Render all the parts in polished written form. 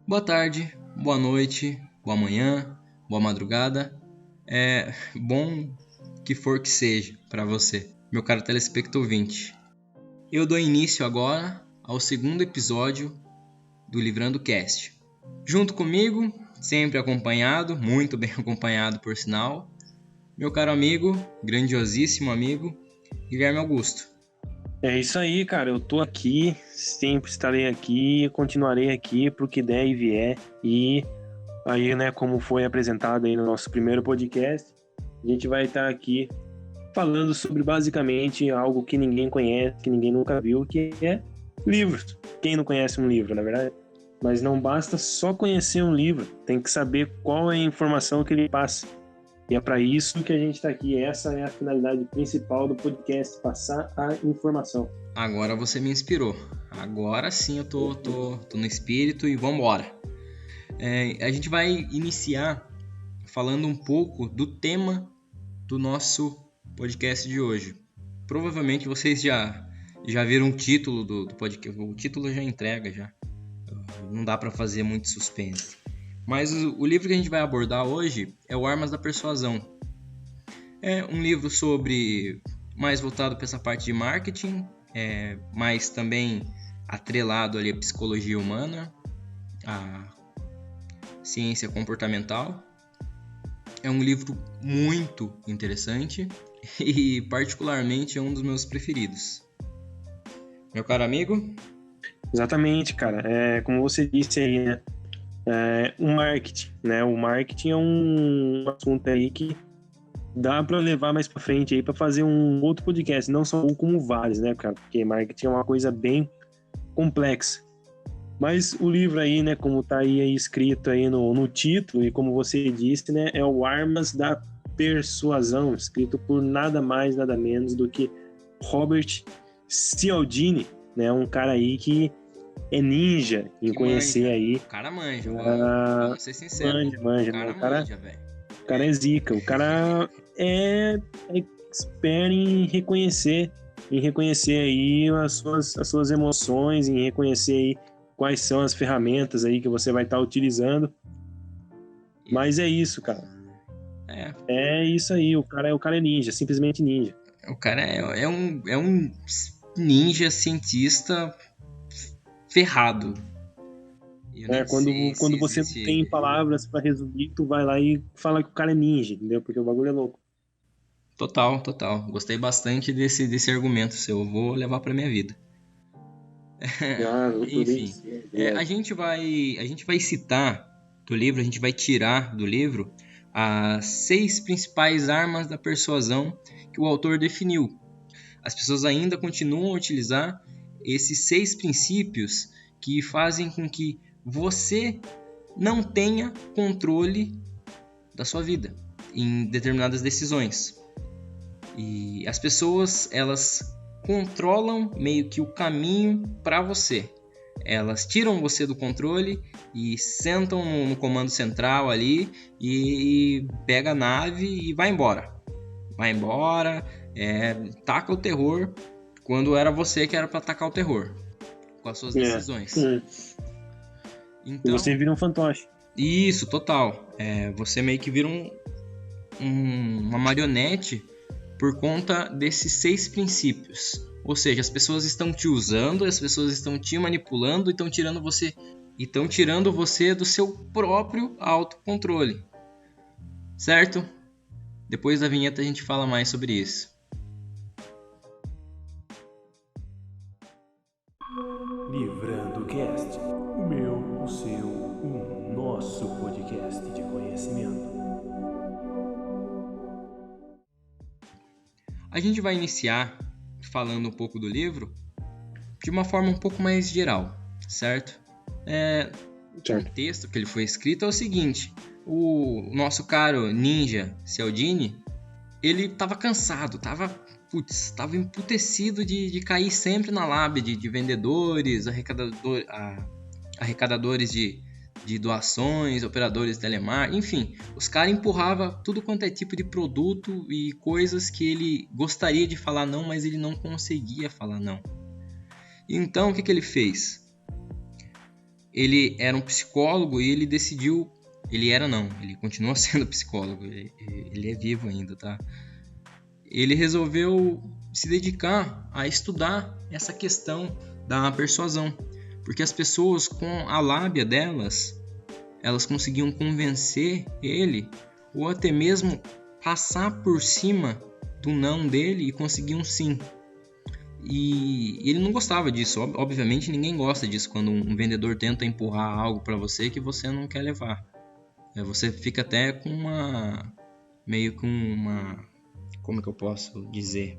Boa tarde, boa noite, boa manhã, boa madrugada. Bom que for que seja para você, meu caro telespectador ouvinte. Eu dou início agora ao segundo episódio do Livrando Cast. Junto comigo, sempre acompanhado, muito bem acompanhado por sinal, meu caro amigo, grandiosíssimo amigo, Guilherme Augusto. É isso aí, cara. Eu tô aqui, sempre estarei aqui, continuarei aqui pro que der e vier. E aí, né, como foi apresentado aí no nosso primeiro podcast, a gente vai estar aqui falando sobre basicamente algo que ninguém conhece, que ninguém nunca viu, que é livros. Quem não conhece um livro, na verdade? Mas não basta só conhecer um livro, tem que saber qual é a informação que ele passa. E é para isso que a gente está aqui. Essa é a finalidade principal do podcast, passar a informação. Agora você me inspirou. Agora sim eu tô no espírito e vambora. A gente vai iniciar falando um pouco do tema do nosso podcast de hoje. Provavelmente vocês já viram o título do podcast. O título já entrega já. Não dá para fazer muito suspense. Mas o livro que a gente vai abordar hoje é o Armas da Persuasão. É um livro sobre mais voltado para essa parte de marketing, mas também atrelado ali à psicologia humana, à ciência comportamental. É um livro muito interessante e particularmente é um dos meus preferidos. Meu caro amigo? Exatamente, cara. Como você disse aí, né? O marketing, né? O marketing é um assunto aí que dá para levar mais para frente aí para fazer um outro podcast, não só um como vários, né, cara? Porque marketing é uma coisa bem complexa. Mas o livro aí, né, como tá aí escrito aí no título e como você disse, né, é o Armas da Persuasão, escrito por nada mais, nada menos do que Robert Cialdini, né, um cara aí que é ninja em Que conhecer manja. aí. O cara manja, vamos ser sinceros. Manja, O cara né? manja, velho. O cara é zica, o cara é expert em reconhecer aí as suas emoções, em reconhecer aí quais são as ferramentas aí que você vai estar utilizando. Mas é isso, cara. É isso aí, o cara é ninja, simplesmente ninja. O cara é um ninja cientista ferrado. Eu nem sei Quando se você não existe. tem palavras pra resumir, tu vai lá e fala que o cara é ninja, entendeu? Porque o bagulho é louco. Total. Gostei bastante desse argumento seu. Eu vou levar pra minha vida. Enfim, a gente vai citar do livro, a gente vai tirar do livro as 6 principais armas da persuasão que o autor definiu. As pessoas ainda continuam a utilizar esses 6 princípios que fazem com que você não tenha controle da sua vida em determinadas decisões. E as pessoas, elas controlam meio que o caminho para você. Elas tiram você do controle e sentam no comando central ali e pega a nave e vai embora. Taca o terror quando era você que era para tacar o terror com as suas decisões. Então, e você vira um fantoche. Isso, total. Você meio que vira uma marionete por conta desses 6 princípios. Ou seja, as pessoas estão te usando, as pessoas estão te manipulando e estão tirando você do seu próprio autocontrole. Certo? Depois da vinheta a gente fala mais sobre isso. Livrando Cast, o meu, o seu, o nosso podcast de conhecimento. A gente vai iniciar falando um pouco do livro de uma forma um pouco mais geral, certo? O contexto que ele foi escrito é o seguinte: o nosso caro ninja Cialdini, ele estava cansado, estava emputecido de cair sempre na lábia de vendedores, arrecadadores de doações, operadores de telemarketing, enfim, os caras empurravam tudo quanto é tipo de produto e coisas que ele gostaria de falar não, mas ele não conseguia falar não. Então, o que ele fez? ele era um psicólogo e ele decidiu... Ele continua sendo psicólogo, ele é vivo ainda, tá? Ele resolveu se dedicar a estudar essa questão da persuasão, porque as pessoas, com a lábia delas, elas conseguiam convencer ele, ou até mesmo passar por cima do não dele e conseguir um sim. E ele não gostava disso. Obviamente ninguém gosta disso, quando um vendedor tenta empurrar algo para você que você não quer levar. Você fica até com como que eu posso dizer?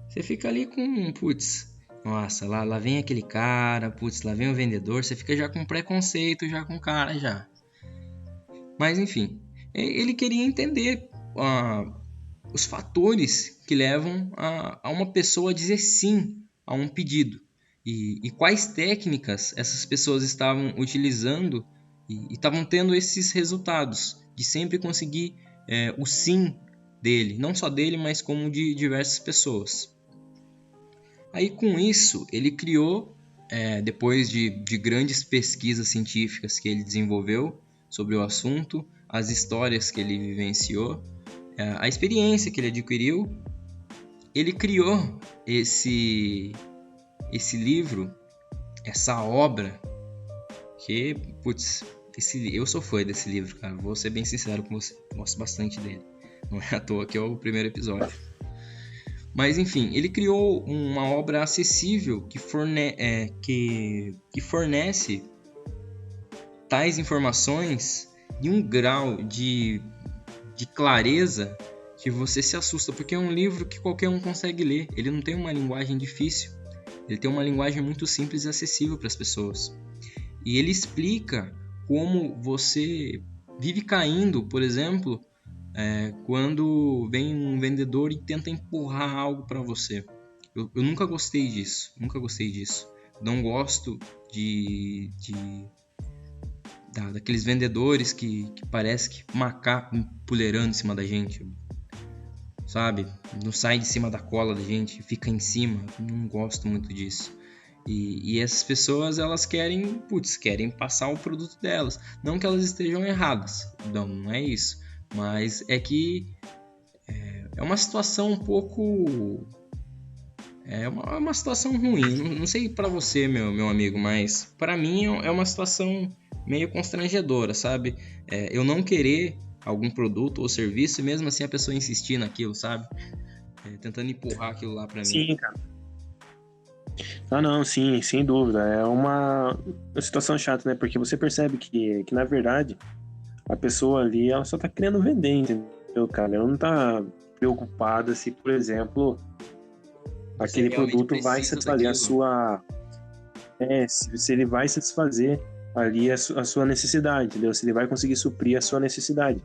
Você fica ali com, nossa, lá vem aquele cara, lá vem o vendedor. Você fica já com preconceito, já com o cara, já. Mas enfim, ele queria entender os fatores que levam a uma pessoa a dizer sim a um pedido. E quais técnicas essas pessoas estavam utilizando e estavam tendo esses resultados de sempre conseguir o sim dele, não só dele, mas como de diversas pessoas. Aí com isso ele criou, depois de grandes pesquisas científicas que ele desenvolveu sobre o assunto, as histórias que ele vivenciou, a experiência que ele adquiriu, ele criou esse livro, essa obra, que, eu sou fã desse livro, cara, vou ser bem sincero com você, gosto bastante dele, não é à toa que é o primeiro episódio. Mas enfim, ele criou uma obra acessível que fornece tais informações de um grau de clareza que você se assusta, porque é um livro que qualquer um consegue ler. Ele não tem uma linguagem difícil, ele tem uma linguagem muito simples e acessível para as pessoas. E ele explica como você vive caindo, por exemplo, quando vem um vendedor e tenta empurrar algo para você. Eu nunca gostei disso, Não gosto daqueles vendedores que parece que macaco empoleirando em cima da gente, sabe? Não sai de cima da cola da gente, fica em cima. Não gosto muito disso. E essas pessoas, elas querem passar o produto delas. Não que elas estejam erradas, não é isso. Mas é que é uma situação um pouco... É uma situação ruim. Não sei pra você, meu amigo, mas pra mim é uma situação meio constrangedora, sabe? Eu não querer algum produto ou serviço, e mesmo assim a pessoa insistir naquilo, sabe? Tentando empurrar aquilo lá pra mim. Sim, cara. Não, sim, sem dúvida. É uma situação chata, né? Porque você percebe que na verdade, a pessoa ali, ela só tá querendo vender, entendeu, cara? Ela não tá preocupada se, por exemplo, aquele produto vai satisfazer a sua... se ele vai satisfazer ali a sua necessidade, entendeu? Se ele vai conseguir suprir a sua necessidade.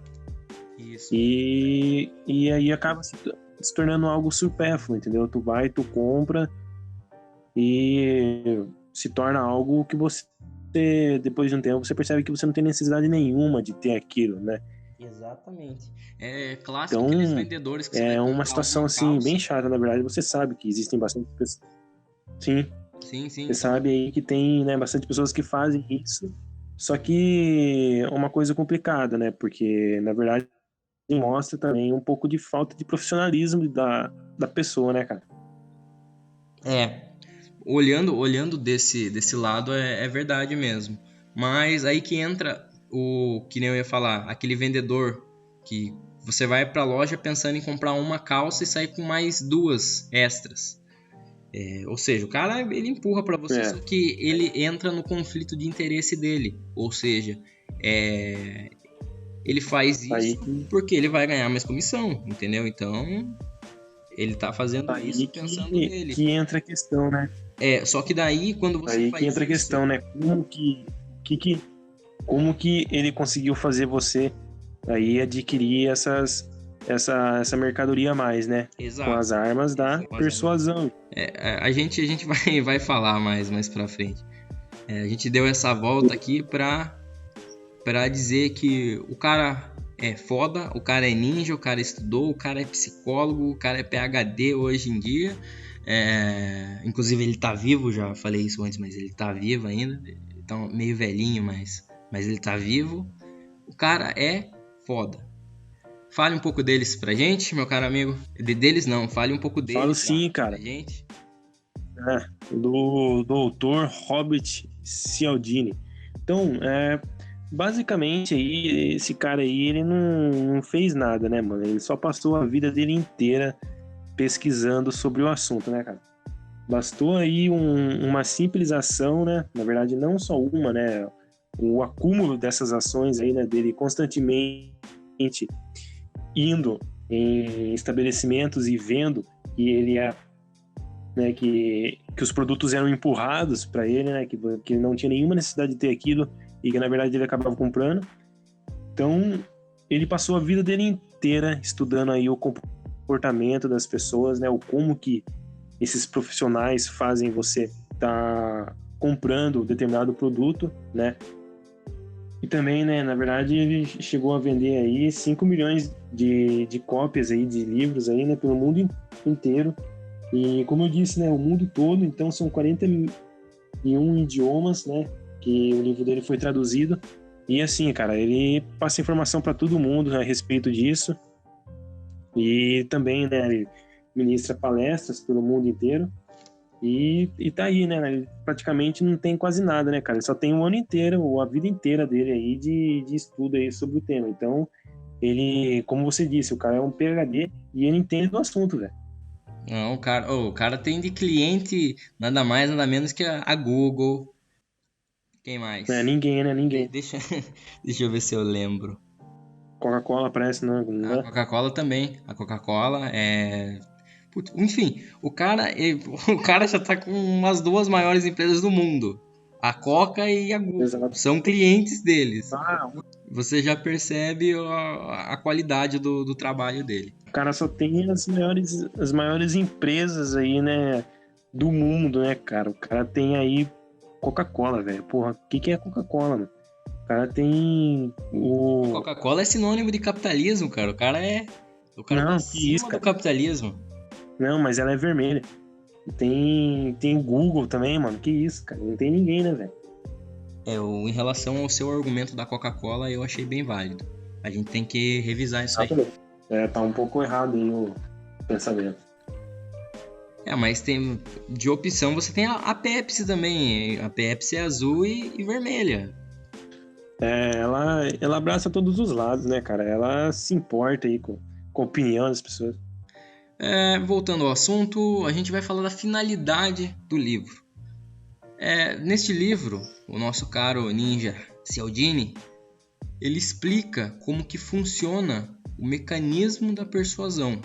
Isso. E aí acaba se tornando algo supérfluo, entendeu? Tu vai, tu compra e se torna algo que você, depois de um tempo, você percebe que você não tem necessidade nenhuma de ter aquilo, né? Exatamente. É clássico Então, aqueles vendedores que você vai é uma comprar situação alguma assim calça. bem chata, na verdade. Você sabe que existem bastante pessoas. Sim. Sim. Você sabe aí que tem, né, bastante pessoas que fazem isso. Só que é uma coisa complicada, né? Porque, na verdade, mostra também um pouco de falta de profissionalismo da pessoa, né, cara? Olhando desse lado é verdade mesmo. Mas aí que entra o que nem eu ia falar, aquele vendedor que você vai pra loja pensando em comprar uma calça e sair com mais duas extras. Ou seja, o cara ele empurra pra você, só que ele entra no conflito de interesse dele. Ou seja, ele faz isso porque ele vai ganhar mais comissão, entendeu? Então, ele tá fazendo isso pensando nele. Que entra a questão, né? Só que daí, quando você aí faz que entra isso... a questão, né? Como que ele conseguiu fazer você aí adquirir essa mercadoria a mais, né? Exato. Com as armas da persuasão. A gente vai falar mais pra frente. A gente deu essa volta aqui pra dizer que o cara é foda, o cara é ninja, o cara estudou, o cara é psicólogo, o cara é PhD hoje em dia. Inclusive ele tá vivo, já falei isso antes, mas ele tá vivo ainda. tá meio velhinho, mas ele tá vivo. O cara é foda. Fale um pouco deles pra gente, meu caro amigo. Deles não, fale um pouco deles Falo sim, pra cara. gente. Do doutor Robert Cialdini. Então, basicamente aí, esse cara aí, ele não fez nada, né, mano? Ele só passou a vida dele inteira pesquisando sobre o assunto, né, cara? Bastou aí uma simples ação, né? Na verdade, não só uma, né? O acúmulo dessas ações aí, né, dele constantemente indo em estabelecimentos e vendo que ele é, né, que os produtos eram empurrados para ele, né, que ele não tinha nenhuma necessidade de ter aquilo e que na verdade ele acabava comprando. Então ele passou a vida dele inteira estudando aí o comportamento das pessoas, né, o como que esses profissionais fazem você estar comprando determinado produto, né? E também, né, na verdade, ele chegou a vender aí 5 milhões de cópias aí de livros aí, né, pelo mundo inteiro. E como eu disse, né, o mundo todo, então são 41 idiomas, né, que o livro dele foi traduzido. E assim, cara, ele passa informação para todo mundo, né, a respeito disso. E também, né, ele ministra palestras pelo mundo inteiro. E tá aí, né? Ele praticamente não tem quase nada, né, cara? Ele só tem um ano inteiro, ou a vida inteira dele aí de estudo aí sobre o tema. Então, ele, como você disse, o cara é um PhD e ele entende do assunto, velho. Não, o cara tem de cliente nada mais, nada menos que a Google. Quem Não é mais? ninguém, né? Ninguém. Deixa, deixa eu ver se eu lembro. Coca-Cola parece, não, A não é? Coca-Cola também. A Coca-Cola é. Putz, enfim, o cara já tá com umas duas maiores empresas do mundo. A Coca e a Google. Exato. São clientes deles. Ah, Você já percebe a qualidade do trabalho dele. o cara só tem as maiores empresas aí, né, do mundo, né, cara? O cara tem aí Coca-Cola, velho. Porra, o que é Coca-Cola, mano? O cara tem o... Coca-Cola é sinônimo de capitalismo, cara. O cara tá Não, que isso, acima do cara? capitalismo. Não, mas ela é vermelha. Tem Google também, mano. Que isso, cara? Não tem ninguém, né, velho? Em relação ao seu argumento da Coca-Cola, eu achei bem válido. A gente tem que revisar isso aí. Tá um pouco errado aí o pensamento. Mas tem de opção você tem a Pepsi também. A Pepsi é azul e vermelha. Ela abraça todos os lados, né, cara? Ela se importa aí com a opinião das pessoas. Voltando ao assunto, a gente vai falar da finalidade do livro. Neste livro, o nosso caro ninja Cialdini, ele explica como que funciona o mecanismo da persuasão.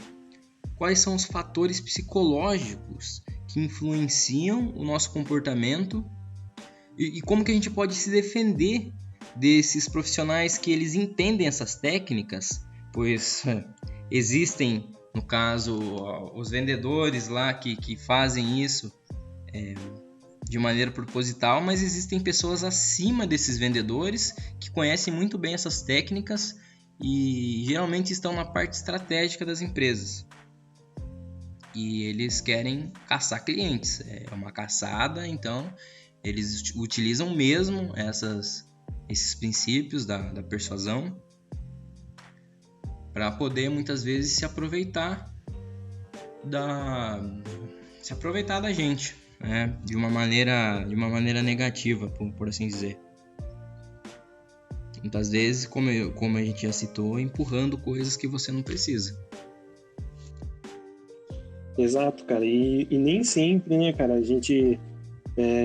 Quais são os fatores psicológicos que influenciam o nosso comportamento e como que a gente pode se defender desses profissionais que eles entendem essas técnicas, pois existem, no caso, os vendedores lá que fazem isso de maneira proposital, mas existem pessoas acima desses vendedores que conhecem muito bem essas técnicas e geralmente estão na parte estratégica das empresas. E eles querem caçar clientes. É uma caçada, então eles utilizam mesmo esses princípios da persuasão para poder muitas vezes se aproveitar da gente, né? De uma maneira negativa, por assim dizer. Muitas vezes, como a gente já citou, empurrando coisas que você não precisa. Exato, cara. E nem sempre, né, cara, a gente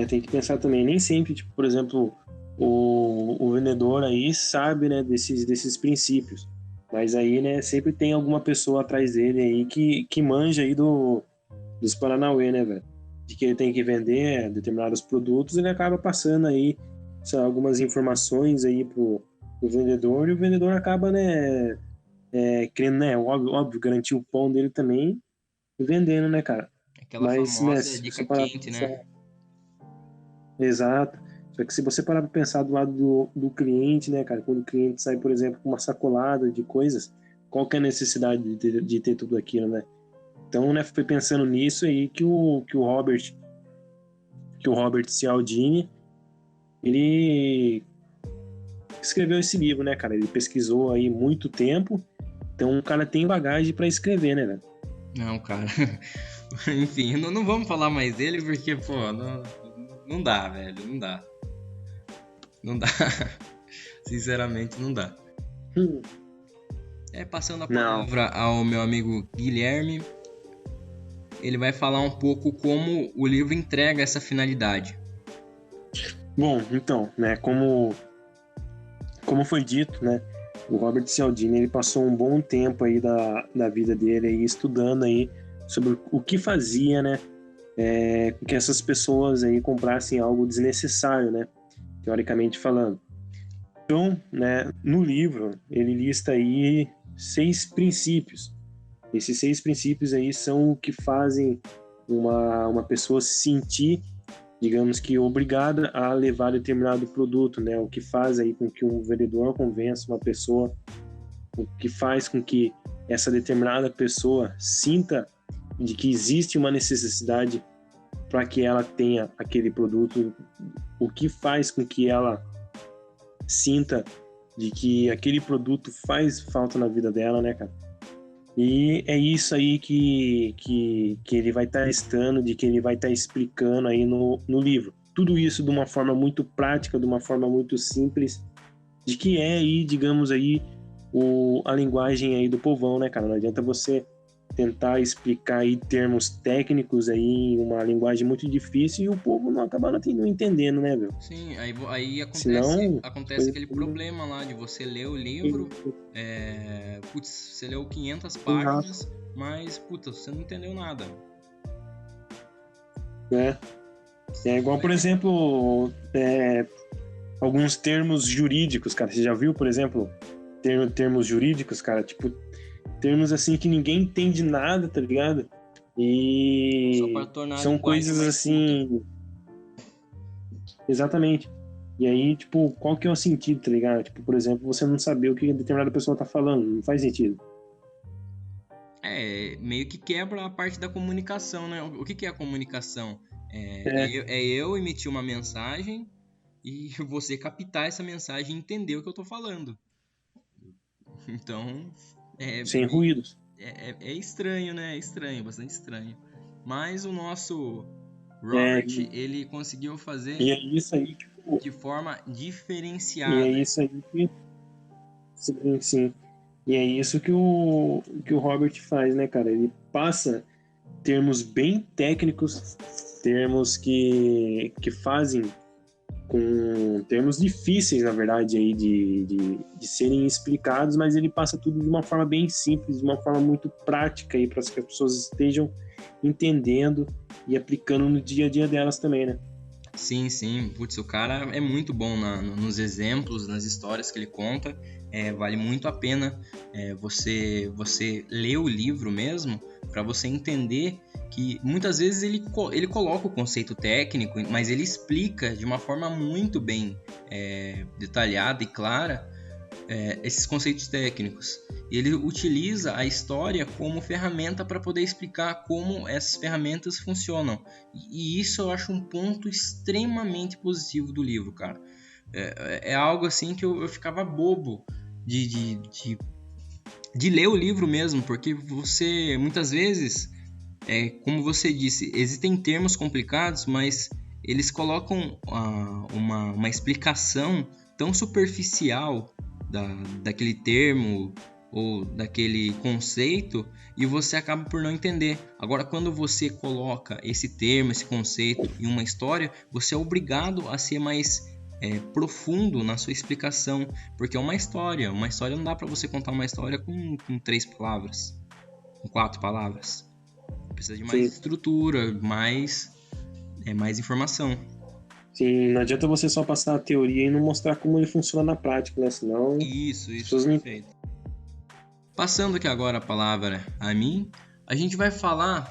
tem que pensar também, nem sempre, tipo, por exemplo, o vendedor aí sabe, né, desses princípios. Mas aí, né, sempre tem alguma pessoa atrás dele aí que manja aí dos Paranauê, né, velho? De que ele tem que vender determinados produtos, ele acaba passando aí algumas informações aí pro vendedor, e o vendedor acaba, né, querendo, né, óbvio, garantir o pão dele também e vendendo, né, cara? Aquela Mas, né, famosa se dica você parar pra quente, pensar... né? Exato. Só que se você parar pra pensar do lado do cliente, né, cara, quando o cliente sai, por exemplo, com uma sacolada de coisas, qual que é a necessidade de ter tudo aquilo, né? Então, né, foi pensando nisso aí que o Robert Cialdini, ele escreveu esse livro, né, cara? Ele pesquisou aí muito tempo, então o cara tem bagagem pra escrever, né, velho? Não, cara. Enfim, não vamos falar mais dele porque, pô, não dá, velho. Não dá. Não dá. Sinceramente, não dá. Passando a palavra ao meu amigo Guilherme, ele vai falar um pouco como o livro entrega essa finalidade. Bom, então, né, como foi dito, né, o Robert Cialdini, ele passou um bom tempo aí da vida dele aí estudando aí sobre o que fazia, né, com que essas pessoas aí comprassem algo desnecessário, né, teoricamente falando. Então, né, no livro, ele lista aí 6 princípios. Esses 6 princípios aí são o que fazem uma pessoa se sentir, digamos que, obrigada a levar determinado produto, né? O que faz aí com que um vendedor convença uma pessoa, o que faz com que essa determinada pessoa sinta de que existe uma necessidade para que ela tenha aquele produto, o que faz com que ela sinta de que aquele produto faz falta na vida dela, né, cara? E é isso aí que ele vai estar listando, de que ele vai estar explicando aí no livro. Tudo isso de uma forma muito prática, de uma forma muito simples, de que é aí, digamos aí, a linguagem aí do povão, né, cara? Não adianta você tentar explicar aí termos técnicos aí em uma linguagem muito difícil e o povo não acaba não entendendo, né, velho? Sim, aí acontece, Senão, acontece aquele problema lá de você ler o livro, você leu 500 páginas, mas, você não entendeu nada. É igual, por exemplo, alguns termos jurídicos, cara. Você já viu, por exemplo, termos jurídicos, cara? Tipo, termos assim que ninguém entende nada, tá ligado? E Só para tornar são coisas assim. Exatamente. E aí, tipo, qual que é o sentido, tá ligado? Tipo, por exemplo, você não saber o que determinada pessoa tá falando, não faz sentido. Meio que quebra a parte da comunicação, né? O que é a comunicação? Eu emitir uma mensagem e você captar essa mensagem e entender o que eu tô falando. Então, sem ruídos. É estranho, né? É estranho, bastante estranho. Mas o nosso Robert, ele conseguiu fazer e é isso aí, tipo, de forma diferenciada. E é isso aí que... Sim. E é isso que o Robert faz, né, cara? Ele passa termos bem técnicos, termos que fazem com termos difíceis, na verdade, aí de serem explicados, mas ele passa tudo de uma forma bem simples, de uma forma muito prática aí para que as pessoas estejam entendendo e aplicando no dia a dia delas também, né? Sim. Putz, o cara é muito bom nos exemplos, nas histórias que ele conta. Vale muito a pena você ler o livro mesmo, para você entender que muitas vezes ele coloca o conceito técnico, mas ele explica de uma forma muito bem detalhada e clara esses conceitos técnicos. Ele utiliza a história como ferramenta para poder explicar como essas ferramentas funcionam. E isso eu acho um ponto extremamente positivo do livro, cara. É algo assim que eu ficava bobo de ler o livro mesmo, porque você, muitas vezes, como você disse, existem termos complicados, mas eles colocam uma explicação tão superficial daquele termo ou daquele conceito e você acaba por não entender. Agora, quando você coloca esse termo, esse conceito em uma história, você é obrigado a ser mais profundo na sua explicação, porque é uma história não dá para você contar uma história com 3 palavras, com 4 palavras. Precisa de mais estrutura, mais informação. Sim, não adianta você só passar a teoria e não mostrar como ele funciona na prática, né? Senão... Isso, perfeito. Passando aqui agora a palavra a mim, a gente vai falar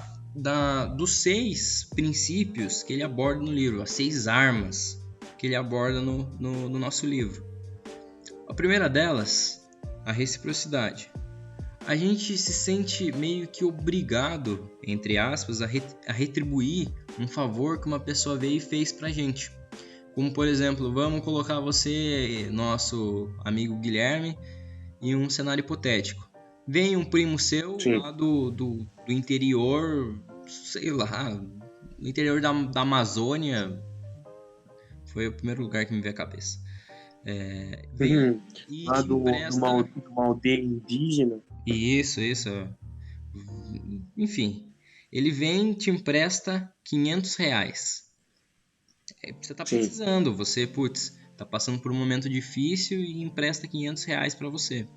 dos 6 princípios que ele aborda no livro, as 6 armas que ele aborda no nosso livro. A primeira delas, a reciprocidade. A gente se sente meio que obrigado, entre aspas, a retribuir um favor que uma pessoa veio e fez pra gente. Como, por exemplo, vamos colocar você, nosso amigo Guilherme, em um cenário hipotético. Vem um primo seu Sim. lá do interior, sei lá, no interior da Amazônia. Foi o primeiro lugar que me veio à cabeça. Vem e Lá te de empresta... uma aldeia indígena. Isso. Enfim, ele vem e te empresta R$500. Você tá Sim. precisando, você, tá passando por um momento difícil e empresta R$500 para você.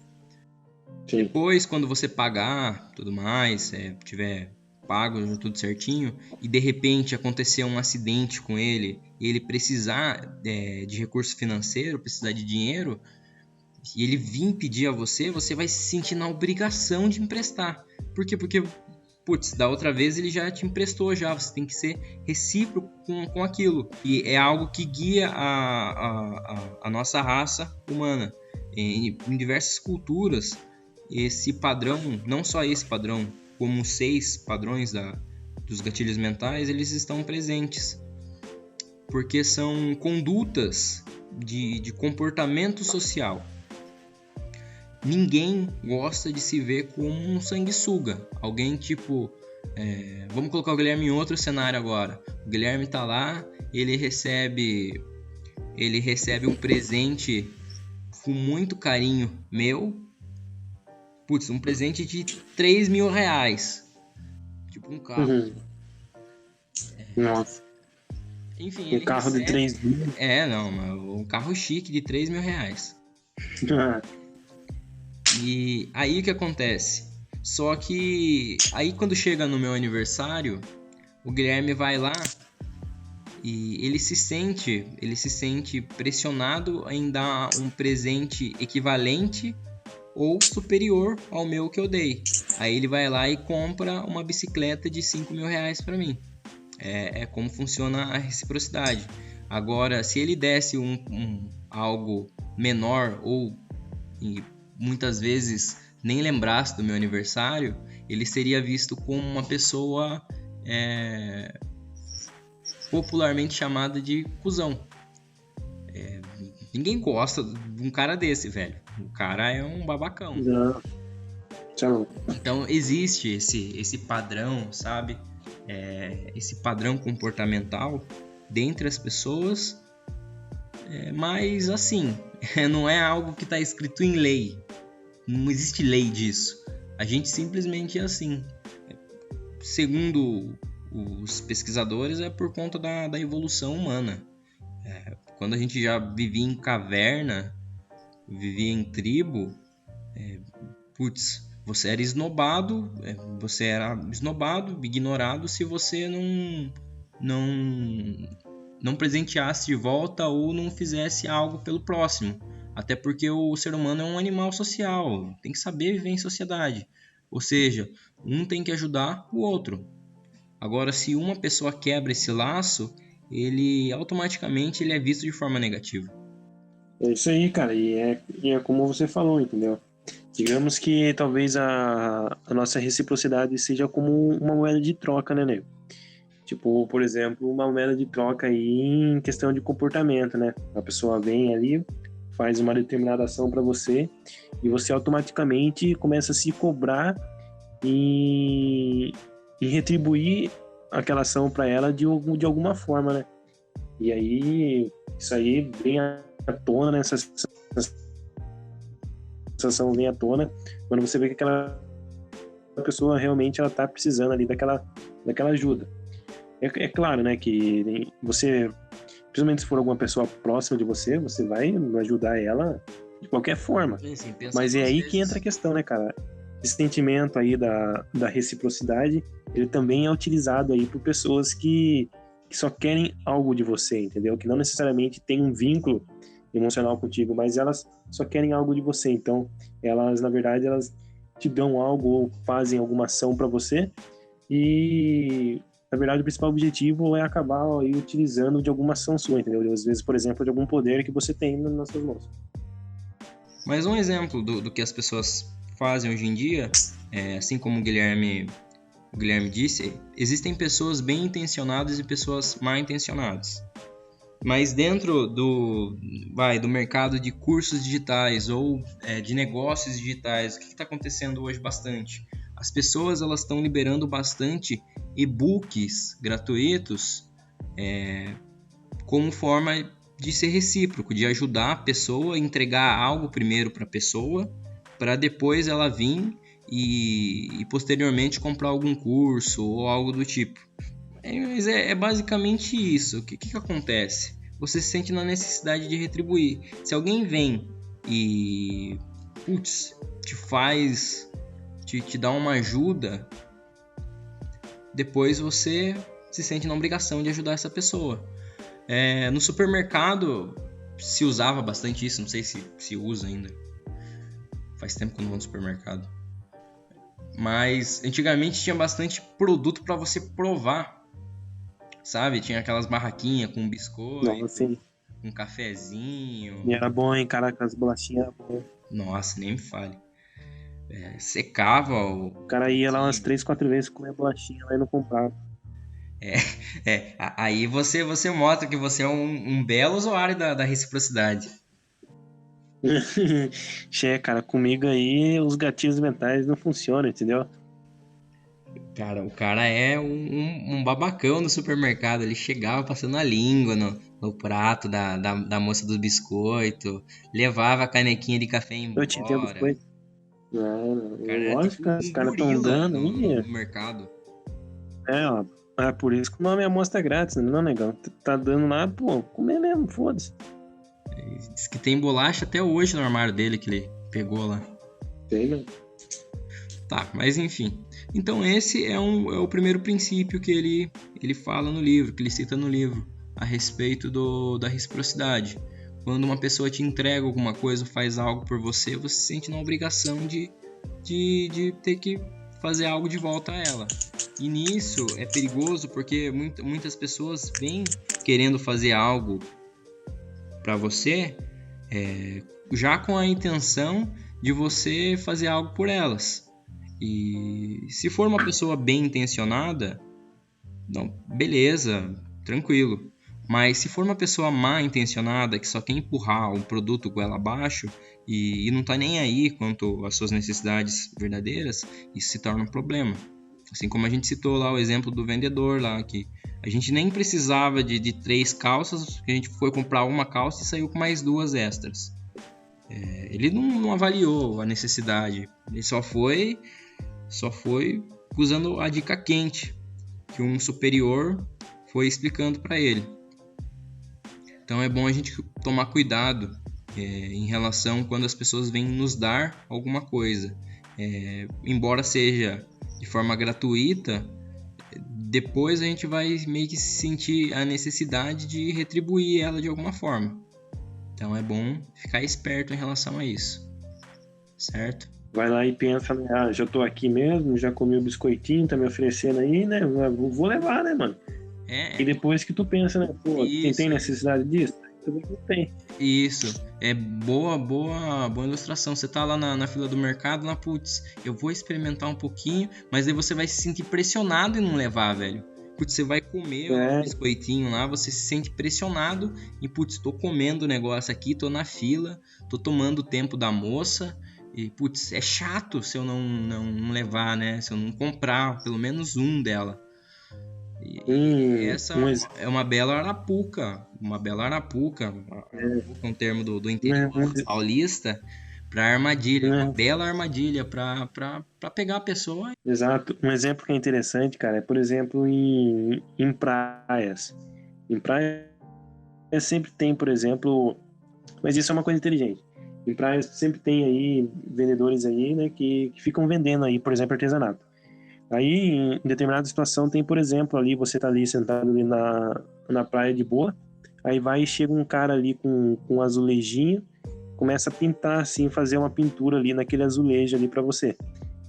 Sim. Depois, quando você pagar, tudo mais, tiver pago tudo certinho, e de repente acontecer um acidente com ele, e ele precisar de recurso financeiro, precisar de dinheiro, e ele vir pedir a você, você vai se sentir na obrigação de emprestar. Por quê? Porque, da outra vez ele já te emprestou já, você tem que ser recíproco com aquilo. E é algo que guia a nossa raça humana. Em diversas culturas, esse padrão, não só esse padrão, como os 6 padrões dos gatilhos mentais, eles estão presentes. Porque são condutas de comportamento social. Ninguém gosta de se ver como um sanguessuga. Alguém tipo... vamos colocar o Guilherme em outro cenário agora. O Guilherme tá lá, ele recebe um presente com muito carinho meu. Um presente de R$3.000. Tipo um carro. Uhum. Nossa. Enfim, Um ele carro de 3 mil. Um carro chique de R$3.000. E aí o que acontece? Só que aí quando chega no meu aniversário, o Guilherme vai lá e ele se sente pressionado em dar um presente equivalente ou superior ao meu que eu dei. Aí ele vai lá e compra uma bicicleta de R$5.000 para mim. É como funciona a reciprocidade. Agora, se ele desse algo menor ou muitas vezes nem lembrasse do meu aniversário, ele seria visto como uma pessoa popularmente chamada de cuzão. Ninguém gosta de um cara desse, velho. O cara é um babacão. Não. Tchau. Então existe esse padrão, sabe? Esse padrão comportamental dentre as pessoas, mas assim, não é algo que está escrito em lei. Não existe lei disso. A gente simplesmente é assim. Segundo os pesquisadores, é por conta da evolução humana. Quando a gente já vivia em caverna, vivia em tribo, você era esnobado, ignorado se você não presenteasse de volta ou não fizesse algo pelo próximo. Até porque o ser humano é um animal social, tem que saber viver em sociedade. Ou seja, um tem que ajudar o outro. Agora, se uma pessoa quebra esse laço, ele automaticamente é visto de forma negativa. É isso aí, cara, e é como você falou, entendeu? Digamos que talvez a nossa reciprocidade seja como uma moeda de troca, né, nego? Tipo, por exemplo, uma moeda de troca aí em questão de comportamento, né? A pessoa vem ali, faz uma determinada ação para você e você automaticamente começa a se cobrar e retribuir aquela ação para ela de alguma forma, né? E aí, isso aí vem à tona, né? Essa sensação vem à tona quando você vê que aquela pessoa realmente ela tá precisando ali daquela ajuda. É claro, né, que você, principalmente se for alguma pessoa próxima de você, você vai ajudar ela de qualquer forma. Sim, mas é aí vezes. Que entra a questão, né, cara? Esse sentimento aí da reciprocidade, ele também é utilizado aí por pessoas que só querem algo de você, entendeu? Que não necessariamente tem um vínculo emocional contigo, mas elas só querem algo de você. Então, elas, na verdade, elas te dão algo ou fazem alguma ação para você e, na verdade, o principal objetivo é acabar aí utilizando de alguma ação sua, entendeu? Às vezes, por exemplo, de algum poder que você tem nas suas mãos. Mas um exemplo do que as pessoas fazem hoje em dia, assim como o Guilherme disse, existem pessoas bem intencionadas e pessoas mal intencionadas. Mas dentro do mercado de cursos digitais ou de negócios digitais, o que está acontecendo hoje bastante? As pessoas elas estão liberando bastante e-books gratuitos como forma de ser recíproco, de ajudar a pessoa a entregar algo primeiro para a pessoa, para depois ela vir e posteriormente comprar algum curso ou algo do tipo. Mas é basicamente isso. O que acontece? Você se sente na necessidade de retribuir. Se alguém vem e te dá uma ajuda, depois você se sente na obrigação de ajudar essa pessoa. No supermercado se usava bastante isso, não sei se usa ainda. Faz tempo que eu não vou no supermercado. Mas antigamente tinha bastante produto para você provar, sabe? Tinha aquelas barraquinhas com biscoito, um cafezinho. E era bom, hein, caraca, as bolachinhas eram boas. Nossa, nem me fale. Secava o cara ia lá umas 3, 4 vezes comer bolachinha lá e não comprava. Aí você mostra que você é um belo usuário da reciprocidade. Cara, comigo aí os gatilhos mentais não funcionam, entendeu? Cara, o cara é um babacão no supermercado. Ele chegava passando a língua no prato da moça do biscoito, levava a canequinha de café embora. Eu te entendo biscoito. Não, cara, lógico, tipo os caras estão dando no mercado. É por isso que o nome é amostra grátis, não, negão? Tá dando lá, pô, comer mesmo, foda-se. Diz que tem bolacha até hoje no armário dele que ele pegou lá. Tem, né? Tá, mas enfim. Então esse é o primeiro princípio que ele fala no livro, que ele cita no livro, a respeito da reciprocidade. Quando uma pessoa te entrega alguma coisa, faz algo por você, você se sente na obrigação de ter que fazer algo de volta a ela. E nisso é perigoso porque muitas pessoas vêm querendo fazer algo para você já com a intenção de você fazer algo por elas. E se for uma pessoa bem intencionada, não, beleza, tranquilo. Mas se for uma pessoa mal intencionada que só quer empurrar um produto goela abaixo e não tá nem aí quanto às suas necessidades verdadeiras, isso se torna um problema. Assim como a gente citou lá o exemplo do vendedor lá, que a gente nem precisava de 3 calças, a gente foi comprar uma calça e saiu com mais 2 extras. Ele não avaliou a necessidade, ele só foi usando a dica quente que um superior foi explicando para ele. Então é bom a gente tomar cuidado em relação quando as pessoas vêm nos dar alguma coisa. Embora seja de forma gratuita, depois a gente vai meio que sentir a necessidade de retribuir ela de alguma forma. Então é bom ficar esperto em relação a isso, certo? Vai lá e pensa, né? Já tô aqui mesmo, já comi o biscoitinho, tá me oferecendo aí, né? Vou levar, né, mano? E depois que tu pensa, né? Pô, quem tem necessidade disso? Também não tem. Isso. É boa ilustração. Você tá lá na fila do mercado, putz, eu vou experimentar um pouquinho, mas aí você vai se sentir pressionado em não levar, velho. Putz, você vai comer um biscoitinho lá, você se sente pressionado e, putz, tô comendo o negócio aqui, tô na fila, tô tomando o tempo da moça e, putz, é chato se eu não levar, né? Se eu não comprar pelo menos um dela. E essa é uma bela arapuca, um termo do interior paulista, para armadilha, uma bela armadilha para pegar a pessoa. Exato. Um exemplo que é interessante, cara, é, por exemplo, em praias. Em praias sempre tem, por exemplo, mas isso é uma coisa inteligente. Em praias sempre tem aí vendedores aí, né, que ficam vendendo aí, por exemplo, artesanato. Aí, em determinada situação, tem, por exemplo, ali, você tá ali sentado ali na praia de boa, aí vai e chega um cara ali com um azulejinho, começa a pintar, assim, fazer uma pintura ali naquele azulejo ali pra você.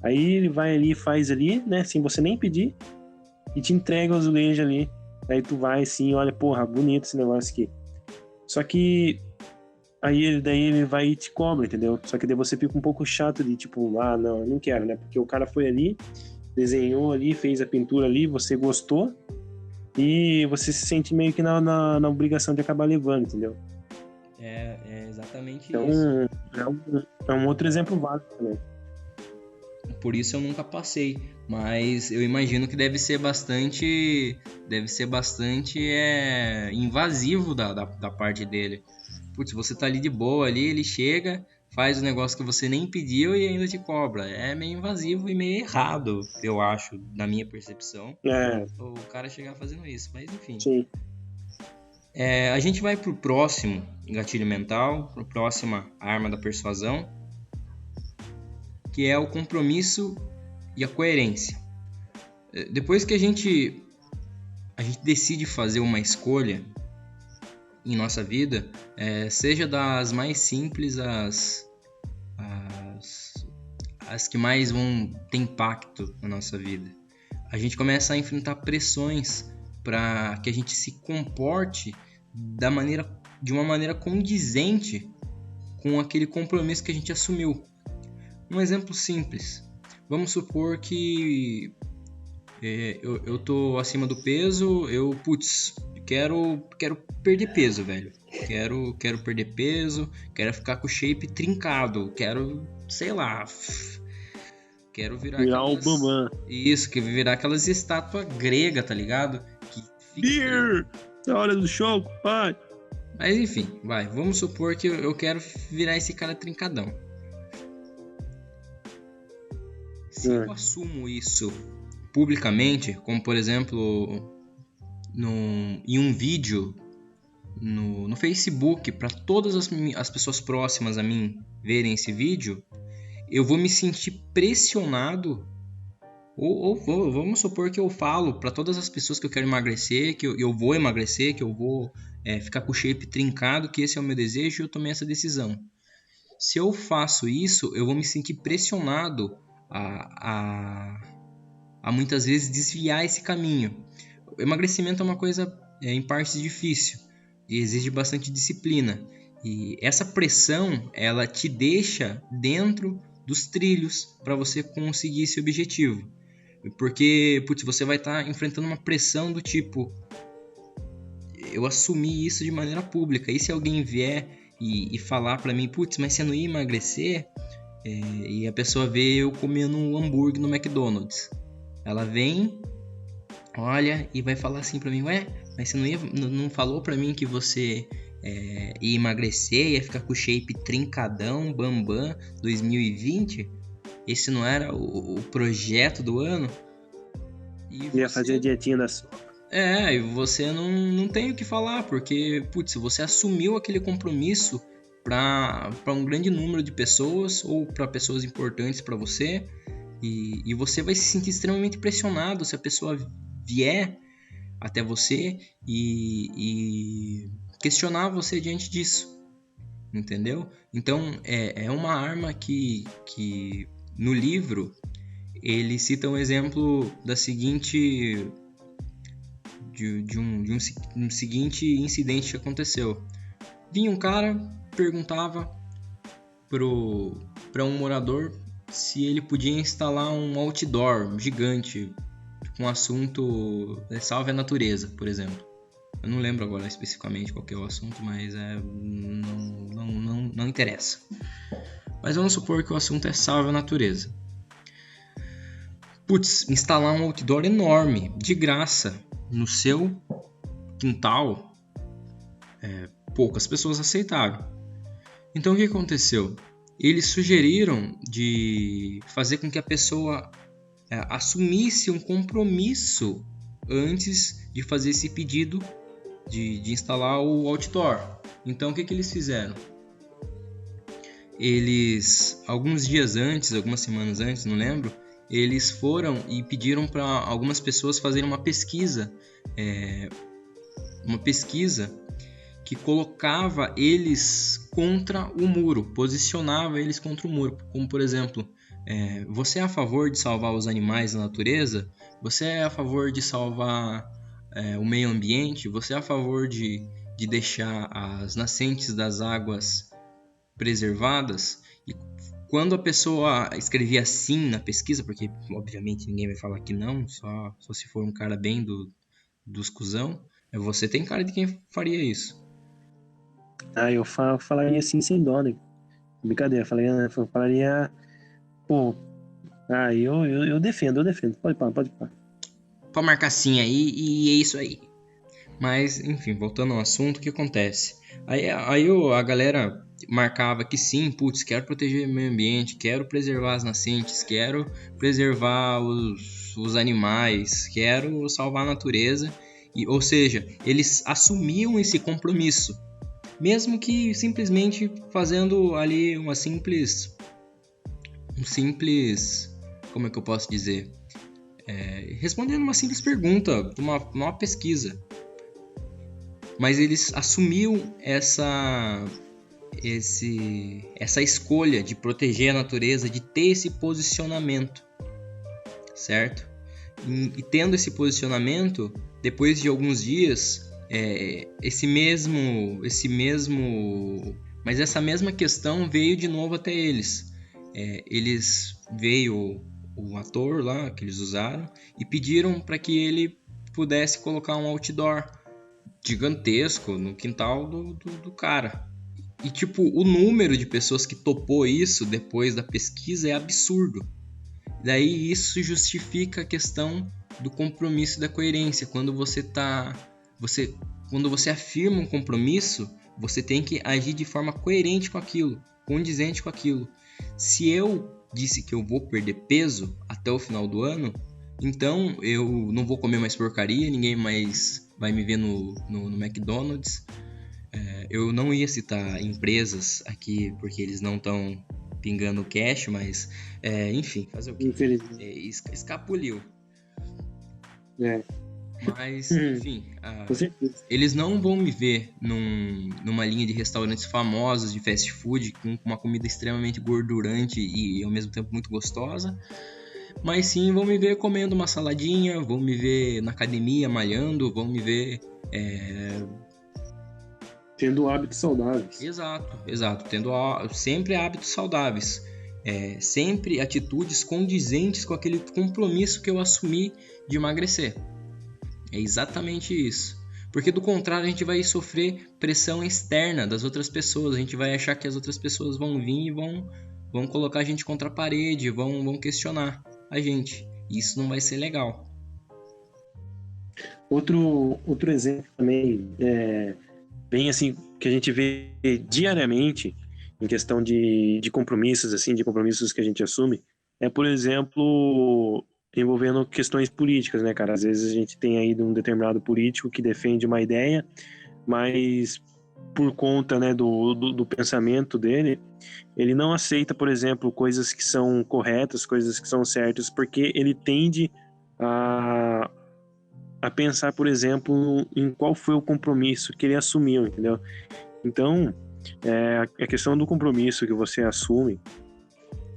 Aí ele vai ali e faz ali, né, sem você nem pedir, e te entrega o azulejo ali. Aí tu vai assim, olha, porra, bonito esse negócio aqui. Só que aí daí ele vai e te cobra, entendeu? Só que daí você fica um pouco chato de tipo, não, eu não quero, né? Porque o cara foi ali, desenhou ali, fez a pintura ali, você gostou, e você se sente meio que na obrigação de acabar levando, entendeu? É exatamente Então, isso. é um outro exemplo válido também. Por isso eu nunca passei, mas eu imagino que deve ser bastante invasivo da parte dele. Putz, você tá ali de boa ali, ele chega, faz o negócio que você nem pediu e ainda te cobra. É meio invasivo e meio errado, eu acho, na minha percepção, o cara chegar fazendo isso. Mas enfim. Sim. A gente vai pro próximo gatilho mental, pro próxima arma da persuasão, que é o compromisso e a coerência. Depois que a gente decide fazer uma escolha em nossa vida, seja das mais simples as que mais vão ter impacto na nossa vida, a gente começa a enfrentar pressões para que a gente se comporte de uma maneira condizente com aquele compromisso que a gente assumiu. Um exemplo simples. Vamos supor que eu tô acima do peso, quero perder peso, velho. Quero perder peso, quero ficar com o shape trincado, sei lá, quero virar o Bambam. Isso, que virar aquelas estátuas gregas, tá ligado? Beer! É hora do show, pai! Mas enfim, vamos supor que eu quero virar esse cara trincadão. Se eu assumo isso publicamente, como por exemplo em um vídeo no Facebook, para todas as pessoas próximas a mim verem esse vídeo, eu vou me sentir pressionado, ou vamos supor que eu falo para todas as pessoas que eu quero emagrecer, que eu vou emagrecer, que eu vou ficar com o shape trincado, que esse é o meu desejo e eu tomei essa decisão. Se eu faço isso, eu vou me sentir pressionado a muitas vezes desviar esse caminho. O emagrecimento é uma coisa em partes difícil e exige bastante disciplina, e essa pressão ela te deixa dentro dos trilhos para você conseguir esse objetivo, porque você vai estar enfrentando uma pressão do tipo: eu assumi isso de maneira pública, e se alguém vier e falar para mim: mas você não ia emagrecer? E a pessoa vê eu comendo um hambúrguer no McDonald's, ela vem, olha e vai falar assim pra mim: mas você não falou pra mim que você ia emagrecer, ia ficar com o shape trincadão, bambam 2020? Esse não era o projeto do ano? Ia fazer a dietinha da sopa. E você não tem o que falar, porque você assumiu aquele compromisso para um grande número de pessoas ou para pessoas importantes para você, e você vai se sentir extremamente pressionado se a pessoa vier até você e questionar você diante disso, entendeu? Então é uma arma que no livro ele cita um exemplo da seguinte de um seguinte incidente que aconteceu. Vinha um cara, perguntava para um morador se ele podia instalar um outdoor gigante com um assunto salve a natureza, por exemplo. Eu não lembro agora especificamente qual que é o assunto, mas não interessa. Mas vamos supor que o assunto é salve a natureza. Instalar um outdoor enorme, de graça, no seu quintal, poucas pessoas aceitaram. Então o que aconteceu? Eles sugeriram de fazer com que a pessoa assumisse um compromisso antes de fazer esse pedido de instalar o outdoor. Então o que eles fizeram? Eles, alguns dias antes, algumas semanas antes, não lembro, eles foram e pediram para algumas pessoas fazerem uma pesquisa que colocava eles contra o muro, posicionava eles contra o muro, como por exemplo, você é a favor de salvar os animais da natureza? Você é a favor de salvar o meio ambiente? Você é a favor de deixar as nascentes das águas preservadas? E quando a pessoa escrevia assim na pesquisa, porque obviamente ninguém vai falar que não, só se for um cara bem dos cuzão, você tem cara de quem faria isso. Eu falaria assim sem dó, né? Brincadeira, falaria, pô, eu defendo. Pode parar. Pra marcar sim aí, e é isso aí. Mas, enfim, voltando ao assunto, o que acontece? Aí a galera marcava que sim, putz, quero proteger o meio ambiente, quero preservar as nascentes, quero preservar os animais, quero salvar a natureza. Ou seja, eles assumiam esse compromisso, mesmo que simplesmente fazendo ali um simples, como é que eu posso dizer? Respondendo uma simples pergunta, uma pesquisa. Mas eles assumiam essa escolha de proteger a natureza, de ter esse posicionamento, certo? E tendo esse posicionamento, depois de alguns dias, mas essa mesma questão veio de novo até eles. Veio o ator lá que eles usaram e pediram para que ele pudesse colocar um outdoor gigantesco no quintal do cara. E tipo, o número de pessoas que topou isso depois da pesquisa é absurdo. Daí isso justifica a questão do compromisso e da coerência. Quando você afirma um compromisso, você tem que agir de forma coerente com aquilo, condizente com aquilo. Se eu disse que eu vou perder peso até o final do ano, então eu não vou comer mais porcaria, ninguém mais vai me ver no McDonald's. Eu não ia citar empresas aqui porque eles não estão pingando cash, mas enfim, fazer o quê? Escapuliu. Mas, enfim, eles não vão me ver numa linha de restaurantes famosos de fast food com uma comida extremamente gordurante e ao mesmo tempo muito gostosa. Mas sim, vão me ver comendo uma saladinha, vão me ver na academia malhando, vão me ver tendo hábitos saudáveis. Exato, tendo sempre hábitos saudáveis, sempre atitudes condizentes com aquele compromisso que eu assumi de emagrecer. É exatamente isso. Porque do contrário a gente vai sofrer pressão externa das outras pessoas, a gente vai achar que as outras pessoas vão vir e vão colocar a gente contra a parede, vão questionar a gente. Isso não vai ser legal. Outro exemplo também, bem assim, que a gente vê diariamente em questão de compromissos, assim, de compromissos que a gente assume, por exemplo, envolvendo questões políticas, né, cara? Às vezes a gente tem aí um determinado político que defende uma ideia, mas por conta, né, do pensamento dele, ele não aceita, por exemplo, coisas que são corretas, coisas que são certas, porque ele tende a pensar, por exemplo, em qual foi o compromisso que ele assumiu, entendeu? Então, a questão do compromisso que você assume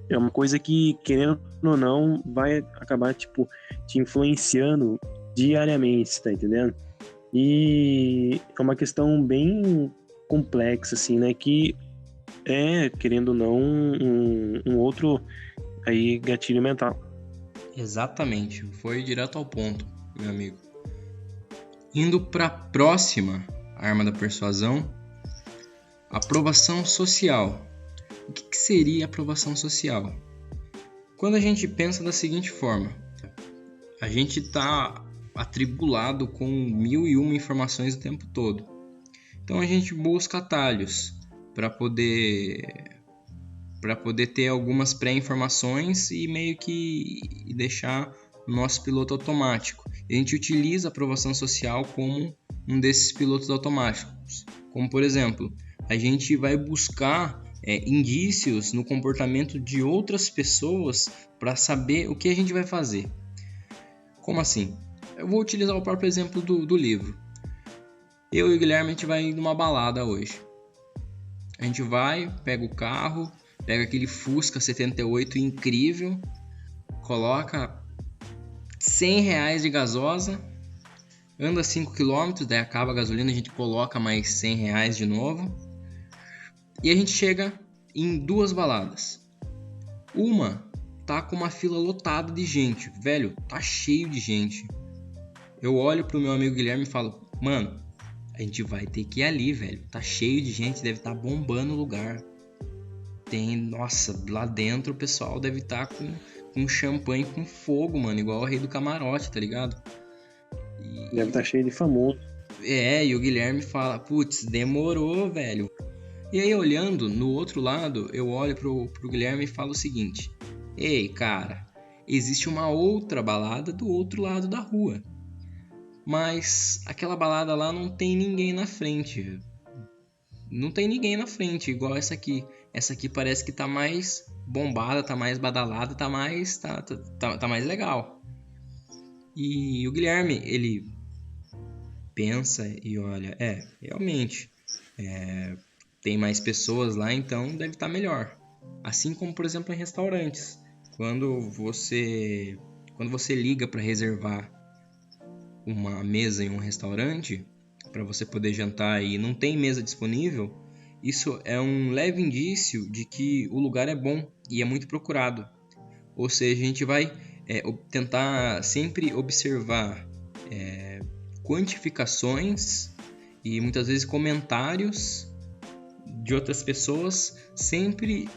é uma coisa que, querendo ou não, vai acabar, tipo, te influenciando diariamente, tá entendendo? E é uma questão bem complexa, assim, né? Que querendo ou não, um outro aí gatilho mental. Exatamente, foi direto ao ponto, meu amigo. Indo para a próxima arma da persuasão, aprovação social. O que seria aprovação social? Quando a gente pensa da seguinte forma, a gente está atribulado com 1001 informações o tempo todo. Então a gente busca atalhos para poder ter algumas pré-informações e meio que deixar o nosso piloto automático. A gente utiliza a aprovação social como um desses pilotos automáticos. Como, por exemplo, a gente vai buscar indícios no comportamento de outras pessoas para saber o que a gente vai fazer. Como assim? Eu vou utilizar o próprio exemplo do livro. Eu e o Guilherme, a gente vai numa balada hoje. A gente vai, pega o carro, pega aquele Fusca 78 incrível, coloca R$100 de gasosa, anda 5 km, daí acaba a gasolina, a gente coloca mais R$100 de novo. E a gente chega em 2 baladas. Uma tá com uma fila lotada de gente. Velho, tá cheio de gente. Eu olho pro meu amigo Guilherme e falo, mano, a gente vai ter que ir ali, velho. Tá cheio de gente, deve estar bombando o lugar. Nossa, lá dentro o pessoal deve estar com champanhe com fogo, mano, igual o Rei do Camarote, tá ligado? Deve estar cheio de famoso. E o Guilherme fala, putz, demorou, velho. E aí, olhando no outro lado, eu olho pro Guilherme e falo o seguinte, ei, cara, existe uma outra balada do outro lado da rua. Mas aquela balada lá não tem ninguém na frente. Não tem ninguém na frente, igual essa aqui. Essa aqui parece que tá mais bombada, tá mais badalada, tá mais legal. E o Guilherme, ele pensa e olha, realmente, tem mais pessoas lá, então deve estar melhor. Assim como, por exemplo, em restaurantes. Quando você liga para reservar uma mesa em um restaurante, para você poder jantar e não tem mesa disponível, isso é um leve indício de que o lugar é bom e é muito procurado. Ou seja, a gente vai tentar sempre observar quantificações e muitas vezes comentários de outras pessoas, sempre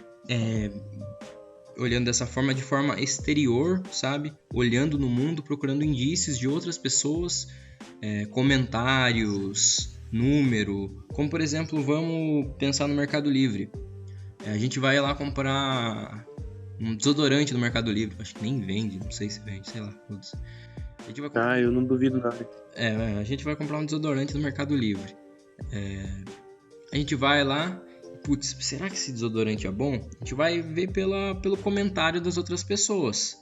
olhando dessa forma, de forma exterior, sabe? Olhando no mundo, procurando indícios de outras pessoas, comentários, número. Como, por exemplo, vamos pensar no Mercado Livre. A gente vai lá comprar um desodorante no Mercado Livre. Acho que nem vende, não sei se vende, sei lá. A gente vai comprar... eu não duvido nada. A gente vai comprar um desodorante no Mercado Livre. A gente vai lá... Putz, será que esse desodorante é bom? A gente vai ver pelo comentário das outras pessoas.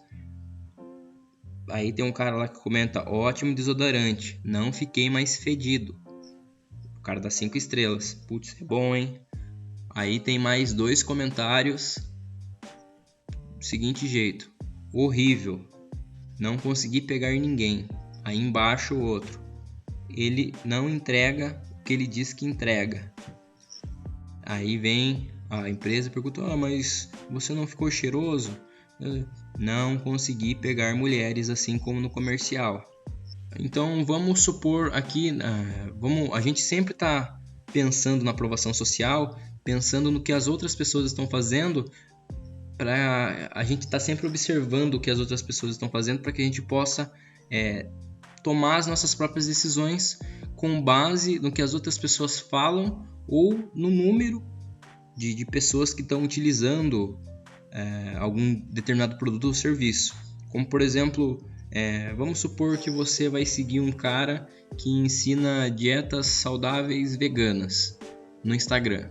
Aí tem um cara lá que comenta, ótimo desodorante, não fiquei mais fedido. O cara dá 5 estrelas. Putz, é bom, hein? Aí tem mais 2 comentários. Seguinte jeito, horrível, não consegui pegar ninguém. Aí embaixo outro, ele não entrega o que ele diz que entrega. Aí vem a empresa e pergunta, mas você não ficou cheiroso? Não consegui pegar mulheres assim como no comercial. Então vamos supor aqui, a gente sempre está pensando na aprovação social, pensando no que as outras pessoas estão fazendo, a gente está sempre observando o que as outras pessoas estão fazendo para que a gente possa tomar as nossas próprias decisões com base no que as outras pessoas falam ou no número de pessoas que estão utilizando algum determinado produto ou serviço. Como, por exemplo, vamos supor que você vai seguir um cara que ensina dietas saudáveis veganas no Instagram.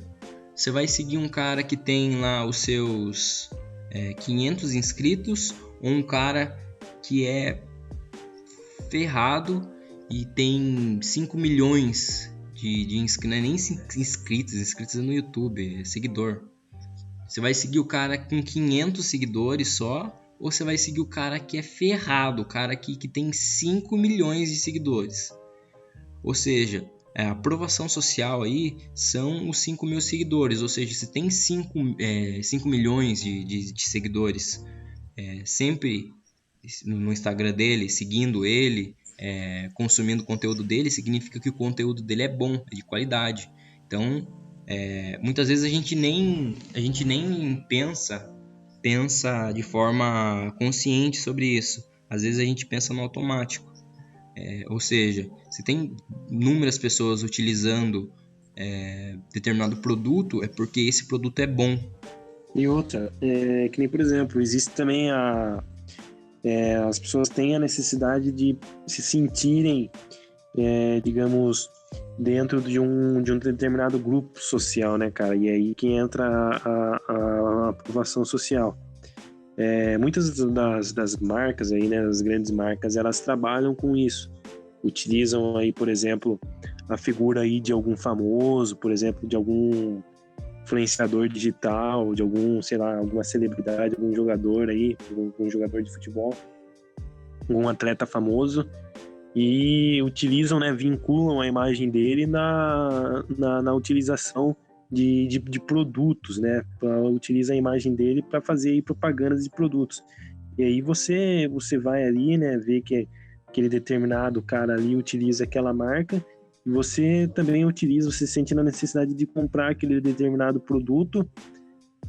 Você vai seguir um cara que tem lá os seus 500 inscritos ou um cara que é ferrado e tem 5 milhões de inscritos, não é nem inscritos é no YouTube, é seguidor. Você vai seguir o cara com 500 seguidores só, ou você vai seguir o cara que é ferrado, o cara que tem 5 milhões de seguidores? Ou seja, a aprovação social aí são os 5 mil seguidores, ou seja, se tem 5 milhões de seguidores sempre no Instagram dele, seguindo ele, consumindo o conteúdo dele, significa que o conteúdo dele é bom, é de qualidade. Então, muitas vezes a gente nem pensa de forma consciente sobre isso. Às vezes a gente pensa no automático. Ou seja, se tem inúmeras pessoas utilizando determinado produto, é porque esse produto é bom. E outra, que nem, por exemplo, existe também as pessoas têm a necessidade de se sentirem, digamos, dentro de um determinado grupo social, né, cara? E aí que entra a aprovação social. Muitas das marcas aí, né, das grandes marcas, elas trabalham com isso. Utilizam aí, por exemplo, a figura aí de algum famoso, por exemplo, de algum influenciador digital, de algum, sei lá, alguma celebridade, algum jogador aí, algum jogador de futebol, algum atleta famoso, e utilizam, né, vinculam a imagem dele na utilização de produtos, né? Utiliza a imagem dele para fazer aí propagandas de produtos. E aí você vai ali, né, ver que aquele determinado cara ali utiliza aquela marca, e você também utiliza, você sente na necessidade de comprar aquele determinado produto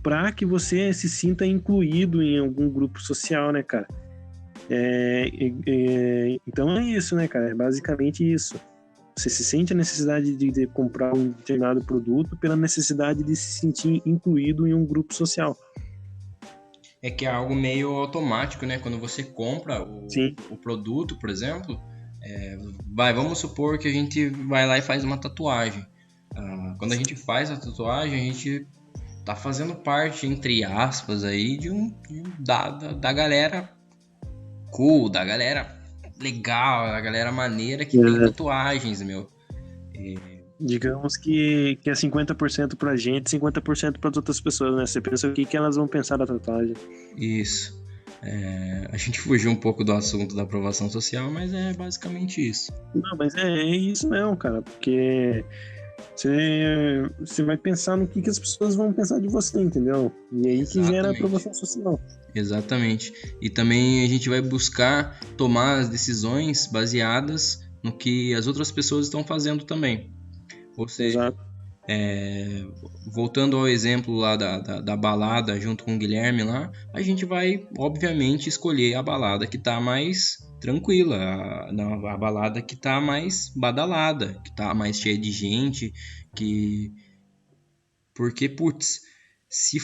para que você se sinta incluído em algum grupo social, né, cara? Então é isso, né, cara? É basicamente isso. Você se sente a necessidade de comprar um determinado produto pela necessidade de se sentir incluído em um grupo social. É que é algo meio automático, né? Quando você compra Sim. o produto, por exemplo, vamos supor que a gente vai lá e faz uma tatuagem. Quando a gente faz a tatuagem, a gente tá fazendo parte, entre aspas, aí, da galera cool, da galera legal, da galera maneira que tem tatuagens, meu. Digamos que é 50% pra gente, 50% para as outras pessoas, né? Você pensa o que elas vão pensar da tatuagem. Isso. A gente fugiu um pouco do assunto da aprovação social, mas é basicamente isso. Não, mas é isso mesmo, cara, porque você vai pensar no que as pessoas vão pensar de você, entendeu? E aí que gera a aprovação social. Exatamente. E também a gente vai buscar tomar as decisões baseadas no que as outras pessoas estão fazendo também. Ou seja, voltando ao exemplo lá da balada junto com o Guilherme lá, a gente vai, obviamente, escolher a balada que tá mais tranquila, a balada que tá mais badalada, que tá mais cheia de gente, porque, putz, se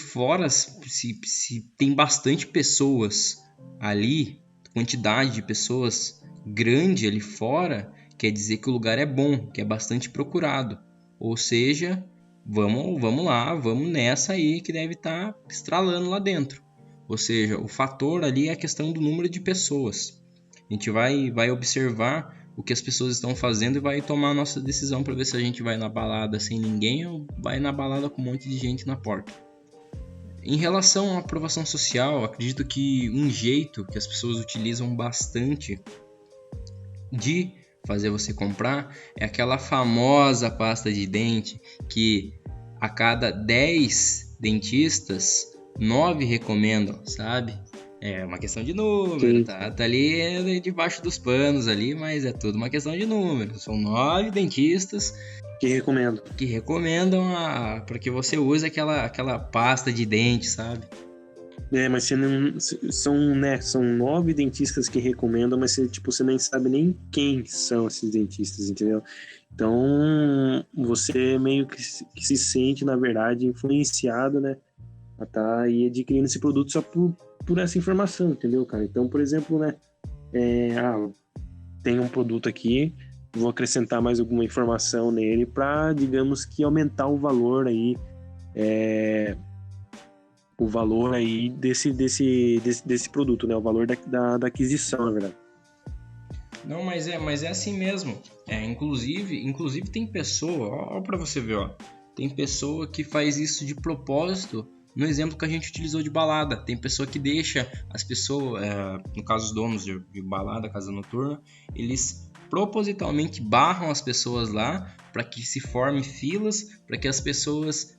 tem bastante pessoas ali, quantidade de pessoas grande ali fora, quer dizer que o lugar é bom, que é bastante procurado. Ou seja, vamos lá, vamos nessa aí que deve estar estralando lá dentro. Ou seja, o fator ali é a questão do número de pessoas. A gente vai observar o que as pessoas estão fazendo e vai tomar a nossa decisão para ver se a gente vai na balada sem ninguém ou vai na balada com um monte de gente na porta. Em relação à aprovação social, acredito que um jeito que as pessoas utilizam bastante de fazer você comprar é aquela famosa pasta de dente que a cada 10 dentistas, 9 recomendam, sabe? É uma questão de número, tá ali debaixo dos panos ali, mas é tudo uma questão de número. São 9 dentistas que recomendam para que você use aquela pasta de dente, sabe? Mas você não, são 9 dentistas que recomendam, mas você nem sabe nem quem são esses dentistas, entendeu? Então você meio que se sente, na verdade, influenciado, né, a tá aí adquirindo esse produto só por essa informação, entendeu, cara? Então, por exemplo, né, tem um produto aqui, vou acrescentar mais alguma informação nele para, digamos que, aumentar o valor aí, desse produto, né? O valor da aquisição, na verdade. Não, mas é assim mesmo. Inclusive tem pessoa, ó para você ver, ó. Tem pessoa que faz isso de propósito. No exemplo que a gente utilizou de balada, tem pessoa que deixa as pessoas, no caso os donos de balada, casa noturna, eles propositalmente barram as pessoas lá para que se formem filas, para que as pessoas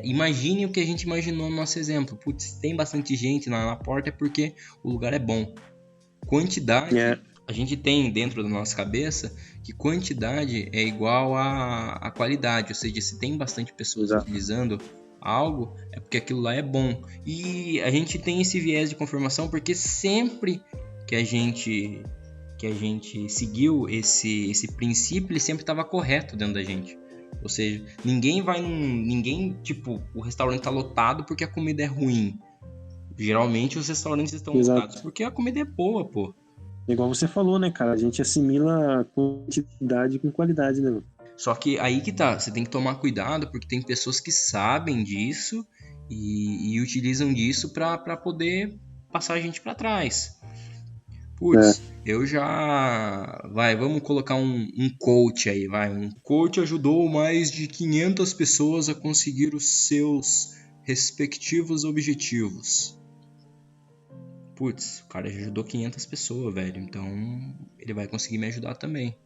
imaginem o que a gente imaginou no nosso exemplo. Putz, tem bastante gente lá na porta é porque o lugar é bom. Quantidade, a gente tem dentro da nossa cabeça que quantidade é igual a qualidade, ou seja, se tem bastante pessoas utilizando algo, é porque aquilo lá é bom. E a gente tem esse viés de confirmação porque sempre que a gente seguiu esse princípio, ele sempre estava correto dentro da gente. Ou seja, ninguém, tipo, o restaurante tá lotado porque a comida é ruim. Geralmente os restaurantes estão lotados porque a comida é boa, pô. Igual você falou, né, cara? A gente assimila quantidade com qualidade, né, mano? Só que aí que tá, você tem que tomar cuidado porque tem pessoas que sabem disso e utilizam disso pra poder passar a gente pra trás. Putz, eu já... vamos colocar um coach aí, Um coach ajudou mais de 500 pessoas a conseguir os seus respectivos objetivos. Putz, o cara já ajudou 500 pessoas, velho. Então, ele vai conseguir me ajudar também.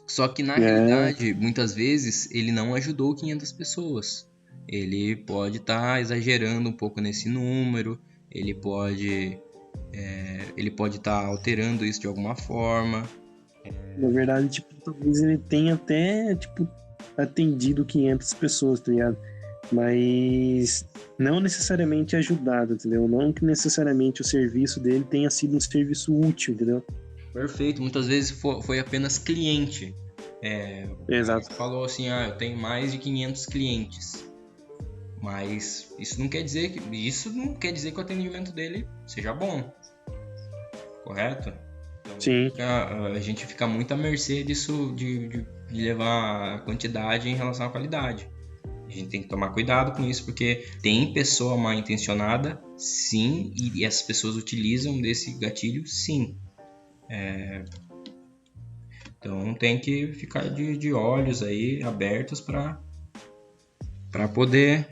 Só que, na realidade, muitas vezes, ele não ajudou 500 pessoas. Ele pode estar exagerando um pouco nesse número. Ele pode ele pode estar alterando isso de alguma forma. Na verdade, tipo, talvez ele tenha até, tipo, atendido 500 pessoas, tá ligado? Mas não necessariamente ajudado, entendeu? Não que necessariamente o serviço dele tenha sido um serviço útil, entendeu? Perfeito, muitas vezes foi apenas cliente. Exato. Falou assim, eu tenho mais de 500 clientes. Mas isso não quer dizer que o atendimento dele seja bom. Correto? Então, Sim. a gente fica muito à mercê disso, de levar a quantidade em relação à qualidade. A gente tem que tomar cuidado com isso, porque tem pessoa mal intencionada, sim, e essas pessoas utilizam desse gatilho, sim. Então tem que ficar de olhos aí abertos para poder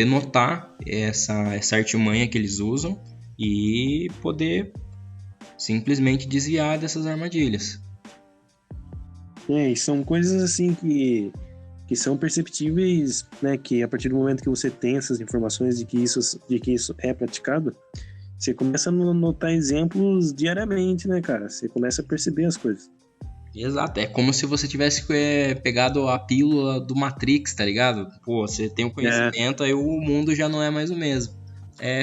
notar essa artimanha que eles usam e poder simplesmente desviar dessas armadilhas. E são coisas assim que são perceptíveis, né? Que a partir do momento que você tem essas informações de que isso é praticado, você começa a notar exemplos diariamente, né, cara? Você começa a perceber as coisas. Exato, é como se você tivesse pegado a pílula do Matrix, tá ligado? Pô, você tem o conhecimento, aí o mundo já não é mais o mesmo.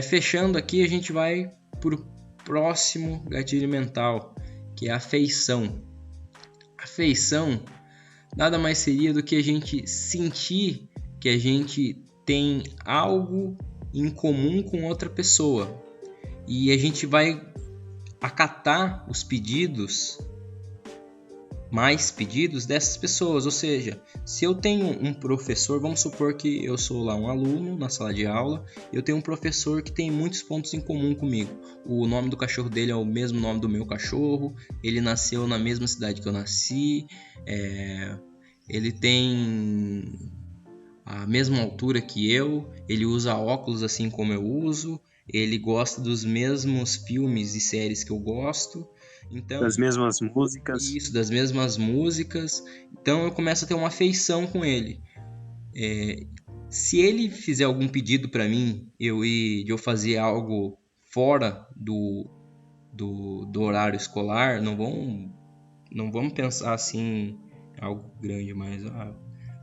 Fechando aqui, a gente vai pro próximo gatilho mental, que é a afeição. Afeição nada mais seria do que a gente sentir que a gente tem algo em comum com outra pessoa. E a gente vai acatar os pedidos, mais pedidos dessas pessoas. Ou seja, se eu tenho um professor, vamos supor que eu sou lá um aluno na sala de aula, eu tenho um professor que tem muitos pontos em comum comigo. O nome do cachorro dele é o mesmo nome do meu cachorro, ele nasceu na mesma cidade que eu nasci, ele tem a mesma altura que eu, ele usa óculos assim como eu uso, ele gosta dos mesmos filmes e séries que eu gosto. Então, das mesmas músicas. Isso, das mesmas músicas. Então eu começo a ter uma afeição com ele. Se ele fizer algum pedido para mim, de eu fazer algo fora do horário escolar, não vamos pensar assim algo grande, mas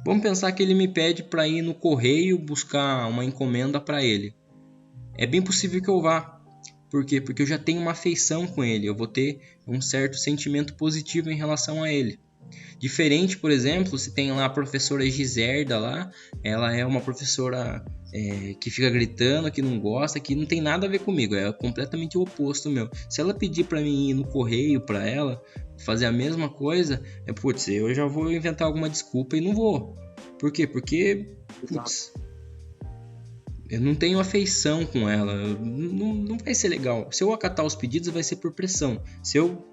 vamos pensar que ele me pede para ir no correio buscar uma encomenda para ele. É bem possível que eu vá. Por quê? Porque eu já tenho uma afeição com ele, eu vou ter um certo sentimento positivo em relação a ele. Diferente, por exemplo, se tem lá a professora Giserda lá, ela é uma professora que fica gritando, que não gosta, que não tem nada a ver comigo, é completamente o oposto meu. Se ela pedir para mim ir no correio para ela, fazer a mesma coisa, eu já vou inventar alguma desculpa e não vou. Por quê? Porque, eu não tenho afeição com ela, não vai ser legal. Se eu acatar os pedidos, vai ser por pressão. Se eu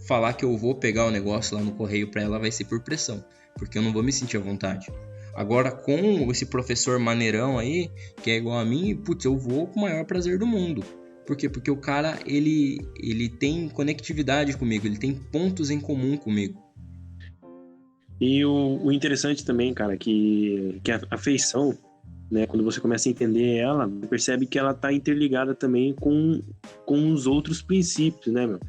falar que eu vou pegar o negócio lá no correio para ela, vai ser por pressão, porque eu não vou me sentir à vontade. Agora, com esse professor maneirão aí, que é igual a mim, eu vou com o maior prazer do mundo. Por quê? Porque o cara, ele tem conectividade comigo, ele tem pontos em comum comigo. E o interessante também, cara, que a afeição, né, quando você começa a entender ela, você percebe que ela está interligada também com os outros princípios, né, meu?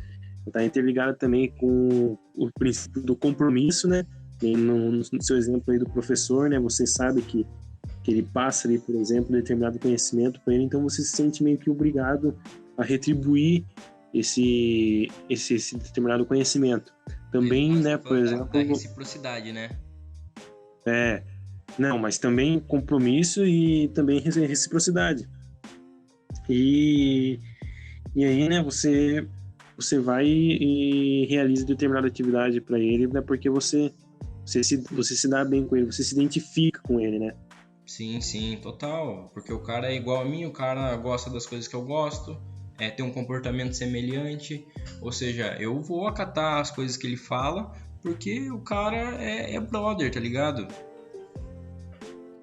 Está interligada também com o princípio do compromisso, né? E no seu exemplo aí do professor, né? Você sabe que ele passa ali, por exemplo, determinado conhecimento para ele, então você se sente meio que obrigado a retribuir esse determinado conhecimento. Também, né, por exemplo... Da reciprocidade, né? Não, mas também compromisso e também reciprocidade. E aí, né, você vai e realiza determinada atividade para ele, né, porque você se dá bem com ele, você se identifica com ele, né? Sim, total. Porque o cara é igual a mim, o cara gosta das coisas que eu gosto, tem um comportamento semelhante, ou seja, eu vou acatar as coisas que ele fala, porque o cara é brother, tá ligado?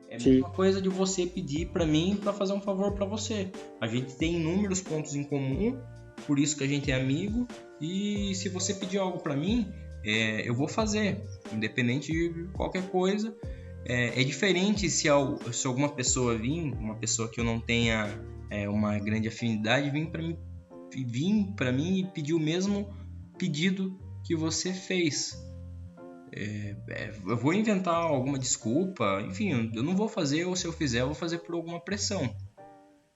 É a mesma coisa de você pedir pra mim pra fazer um favor pra você. A gente tem inúmeros pontos em comum, por isso que a gente é amigo, e se você pedir algo pra mim, eu vou fazer, independente de qualquer coisa. É diferente se alguma pessoa vir, uma pessoa que eu não tenha uma grande afinidade, vir para mim e pedir o mesmo pedido que você fez. Eu vou inventar alguma desculpa, enfim, eu não vou fazer, ou se eu fizer, eu vou fazer por alguma pressão.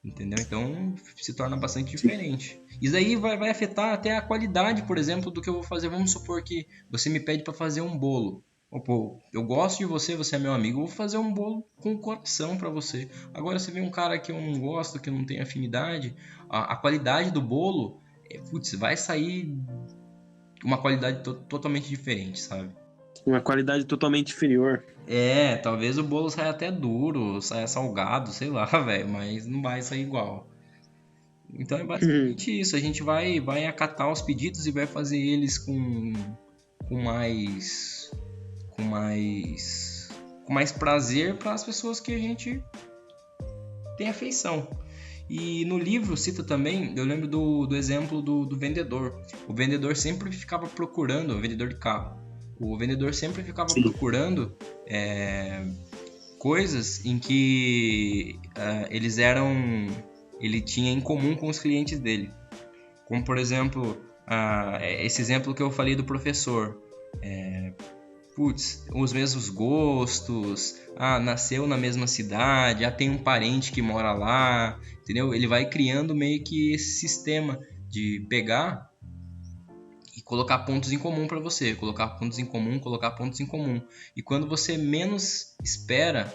Entendeu? Então se torna bastante diferente. Isso aí vai afetar até a qualidade, por exemplo, do que eu vou fazer. Vamos supor que você me pede para fazer um bolo. Pô, eu gosto de você, você é meu amigo, eu vou fazer um bolo com o coração para você. Agora, você vê um cara que eu não gosto, que eu não tenho afinidade, a qualidade do bolo, vai sair uma qualidade totalmente diferente, sabe? Uma qualidade totalmente inferior. Talvez o bolo saia até duro, saia salgado, sei lá, velho, mas não vai sair igual. Então é basicamente isso, a gente vai acatar os pedidos e vai fazer eles com mais prazer para as pessoas que a gente tem afeição. E no livro cita também, eu lembro do exemplo do vendedor. O vendedor sempre ficava procurando, o vendedor de carro. O vendedor sempre ficava procurando coisas em que ele tinha em comum com os clientes dele. Como, por exemplo, esse exemplo que eu falei do professor. Os mesmos gostos, nasceu na mesma cidade, tem um parente que mora lá, entendeu? Ele vai criando meio que esse sistema de pegar e colocar pontos em comum para você, colocar pontos em comum. E quando você menos espera,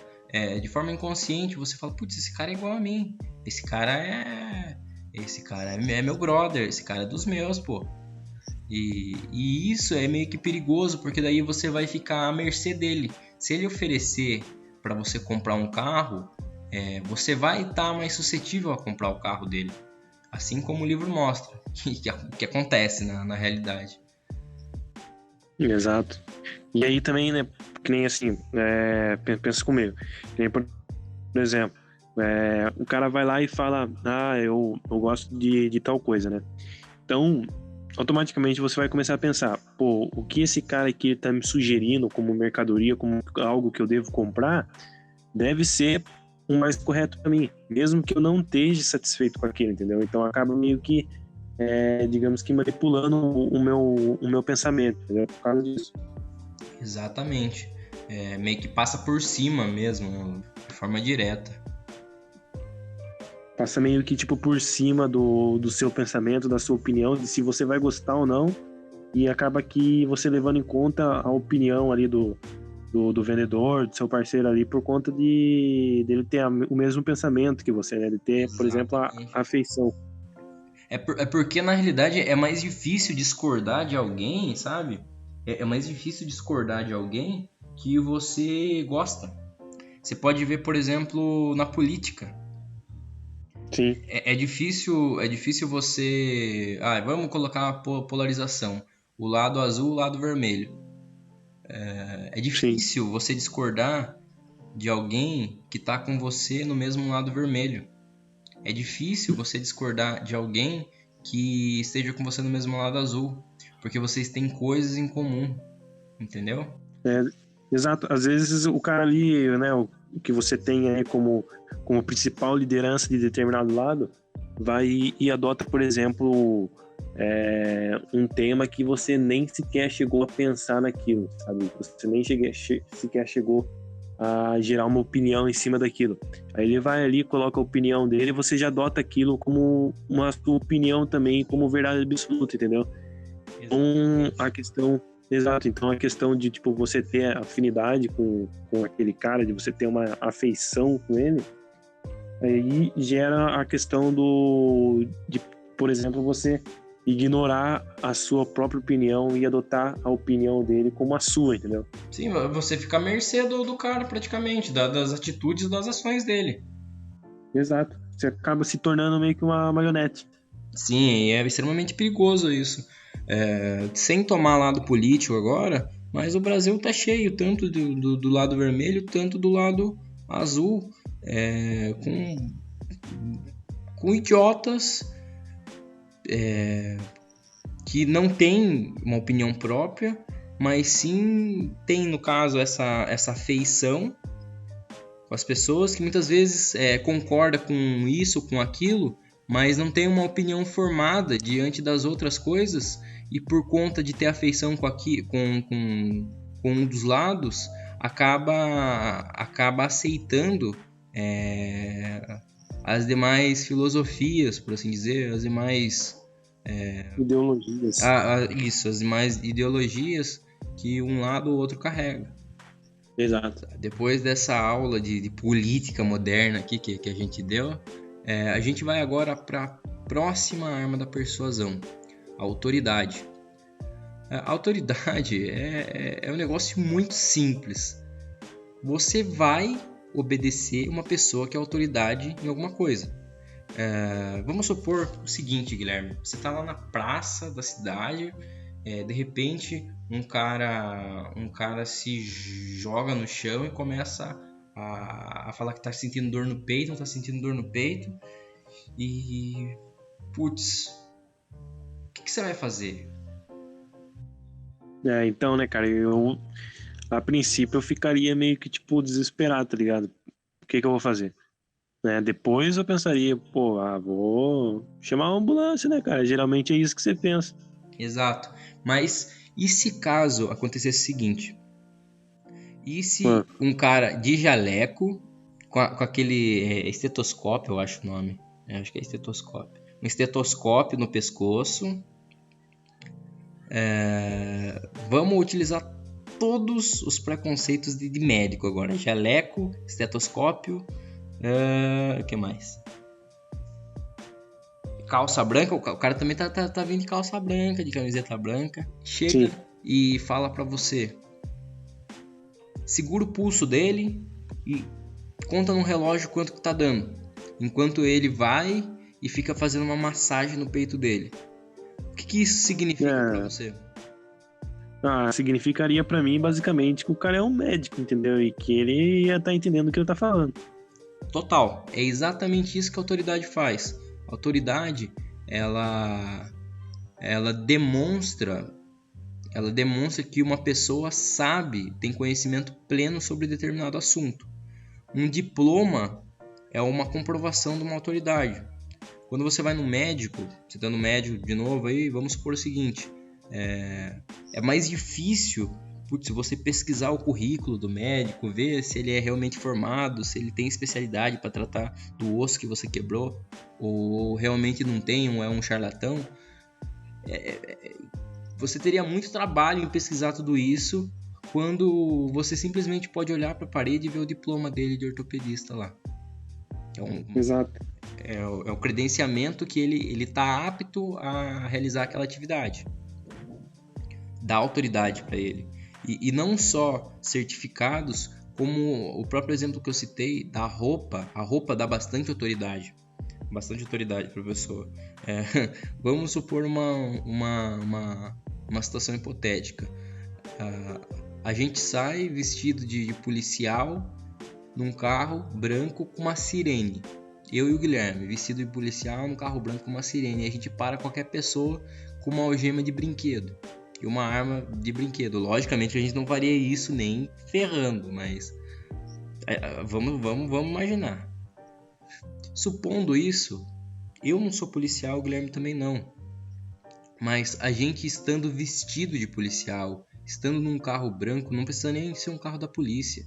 de forma inconsciente, você fala, esse cara é igual a mim, esse cara é meu brother, esse cara é dos meus, pô. E isso é meio que perigoso, porque daí você vai ficar à mercê dele. Se ele oferecer para você comprar um carro, você vai estar mais suscetível a comprar o carro dele. Assim como o livro mostra, que acontece na realidade. Exato. E aí também, né, que nem assim, pensa comigo. Que nem, por exemplo, o cara vai lá e fala, eu gosto de tal coisa, né? Então, automaticamente você vai começar a pensar, o que esse cara aqui está me sugerindo como mercadoria, como algo que eu devo comprar, deve ser o mais correto para mim, mesmo que eu não esteja satisfeito com aquilo, entendeu? Então acaba meio que, digamos que manipulando o meu pensamento, entendeu? Por causa disso. Exatamente. Meio que passa por cima mesmo, de forma direta. Passa meio que tipo por cima do seu pensamento, da sua opinião, de se você vai gostar ou não, e acaba que você levando em conta a opinião ali do vendedor, do seu parceiro ali, por conta dele ter o mesmo pensamento que você, né? De ter, por exemplo, a afeição. É porque na realidade é mais difícil discordar de alguém, sabe? É mais difícil discordar de alguém que você gosta. Você pode ver, por exemplo, na política. Sim. É difícil você... vamos colocar a polarização. O lado azul, o lado vermelho. É difícil você discordar de alguém que está com você no mesmo lado vermelho. É difícil você discordar de alguém que esteja com você no mesmo lado azul. Porque vocês têm coisas em comum. Entendeu? Exato. Às vezes o cara ali, né, o que você tem aí como principal liderança de determinado lado, vai e adota, por exemplo, um tema que você nem sequer chegou a pensar naquilo, sabe? Você nem sequer chegou a gerar uma opinião em cima daquilo. Aí ele vai ali, coloca a opinião dele e você já adota aquilo como uma sua opinião também, como verdade absoluta, entendeu? Então, a questão de tipo, você ter afinidade com aquele cara, de você ter uma afeição com ele, aí gera a questão de, por exemplo, você ignorar a sua própria opinião e adotar a opinião dele como a sua, entendeu? Sim, você fica à mercê do cara praticamente, das atitudes, das ações dele. Exato. Você acaba se tornando meio que uma marionete. Sim, é extremamente perigoso isso. Sem tomar lado político agora, mas o Brasil tá cheio tanto do lado vermelho, tanto do lado azul, com idiotas que não têm uma opinião própria, mas sim tem, no caso, essa afeição com as pessoas que muitas vezes concorda com isso, com aquilo, mas não tem uma opinião formada diante das outras coisas e por conta de ter afeição com um dos lados, acaba aceitando as demais filosofias, por assim dizer, as demais ideologias. As demais ideologias que um lado ou outro carrega. Exato. Depois dessa aula de política moderna aqui que a gente deu, a gente vai agora para a próxima arma da persuasão, a autoridade. A autoridade é um negócio muito simples. Você vai obedecer uma pessoa que é autoridade em alguma coisa. Vamos supor o seguinte, Guilherme. Você está lá na praça da cidade, de repente um cara se joga no chão e começa a falar que está sentindo dor no peito, não está sentindo dor no peito. E, putz, o que você vai fazer? Então, né, cara, a princípio eu ficaria meio que, tipo, desesperado, tá ligado? O que eu vou fazer? Depois eu pensaria, vou chamar uma ambulância, né, cara? Geralmente é isso que você pensa. Exato. Mas e se caso acontecesse o seguinte? E se um cara de jaleco, com aquele estetoscópio, eu acho o nome. Acho que é estetoscópio. Um estetoscópio no pescoço. Vamos utilizar todos os preconceitos de médico agora. Jaleco, estetoscópio. O que mais? Calça branca. O cara também tá vindo de calça branca, de camiseta branca. Chega e fala pra você. Segura o pulso dele e conta no relógio quanto que tá dando. Enquanto ele vai e fica fazendo uma massagem no peito dele. O que isso significa pra você? Significaria pra mim, basicamente, que o cara é um médico, entendeu? E que ele ia estar entendendo o que ele tá falando. Total. É exatamente isso que a autoridade faz. A autoridade, ela demonstra que uma pessoa sabe, tem conhecimento pleno sobre determinado assunto. Um diploma é uma comprovação de uma autoridade. Quando você vai no médico, citando médico de novo aí, vamos supor o seguinte, é mais difícil você pesquisar o currículo do médico, ver se ele é realmente formado, se ele tem especialidade para tratar do osso que você quebrou, ou realmente não tem, ou é um charlatão. Você teria muito trabalho em pesquisar tudo isso quando você simplesmente pode olhar para a parede e ver o diploma dele de ortopedista lá. Exato. É o credenciamento que ele está apto a realizar aquela atividade. Dá autoridade para ele. E não só certificados, como o próprio exemplo que eu citei da roupa. A roupa dá bastante autoridade. Bastante autoridade para a pessoa. Vamos supor uma situação hipotética. A gente sai vestido de policial num carro branco com uma sirene. Eu e o Guilherme, vestido de policial num carro branco com uma sirene. E a gente para qualquer pessoa com uma algema de brinquedo e uma arma de brinquedo. Logicamente a gente não faria isso nem ferrando, mas vamos imaginar. Supondo isso, eu não sou policial, o Guilherme também não. Mas a gente estando vestido de policial, estando num carro branco, não precisa nem ser um carro da polícia,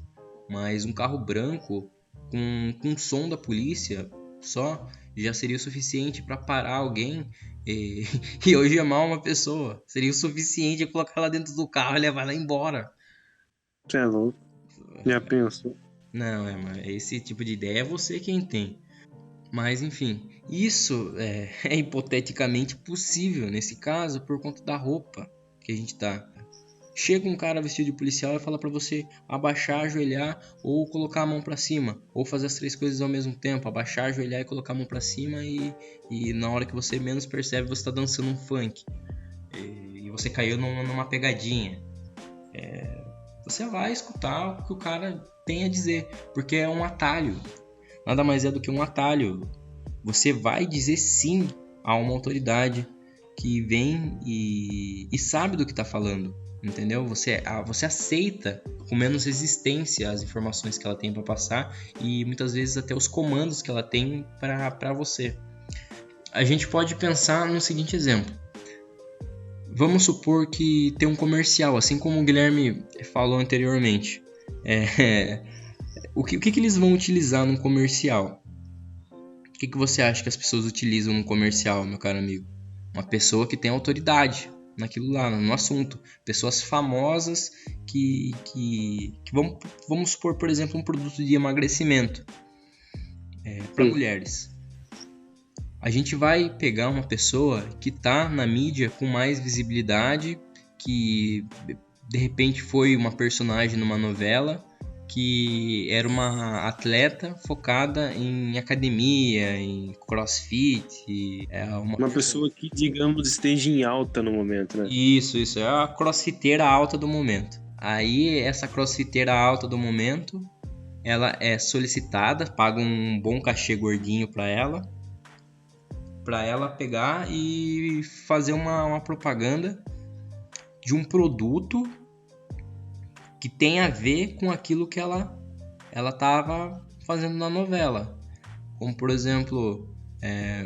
mas um carro branco com som da polícia só já seria o suficiente para parar alguém e algemar uma pessoa. Seria o suficiente colocar ela dentro do carro e levar ela embora. Você é louco? Já pensou? Não, mas esse tipo de ideia é você quem tem. Mas enfim, isso é hipoteticamente possível nesse caso por conta da roupa que a gente tá. Chega um cara vestido de policial e fala pra você abaixar, ajoelhar ou colocar a mão pra cima. Ou fazer as três coisas ao mesmo tempo. Abaixar, ajoelhar e colocar a mão pra cima e na hora que você menos percebe você tá dançando um funk. E você caiu numa pegadinha. Você vai escutar o que o cara tem a dizer. Porque é um atalho. Nada mais é do que um atalho. Você vai dizer sim a uma autoridade que vem e sabe do que tá falando. entendeu? Você aceita com menos resistência as informações que ela tem para passar e muitas vezes até os comandos que ela tem para você. A gente pode pensar no seguinte exemplo. Vamos supor que tem um comercial, assim como o Guilherme falou anteriormente. O que eles vão utilizar num comercial? O que você acha que as pessoas utilizam num comercial, meu caro amigo? Uma pessoa que tem autoridade naquilo lá, no assunto. Pessoas famosas que vamos supor, por exemplo, um produto de emagrecimento para mulheres. A gente vai pegar uma pessoa que está na mídia com mais visibilidade, que de repente foi uma personagem numa novela, que era uma atleta focada em academia, em crossfit. Uma pessoa que, digamos, esteja em alta no momento, né? Isso, é a crossfiteira alta do momento. Aí, essa crossfiteira alta do momento, ela é solicitada, paga um bom cachê gordinho para ela pegar e fazer uma propaganda de um produto que tem a ver com aquilo que ela estava fazendo na novela. Como, por exemplo,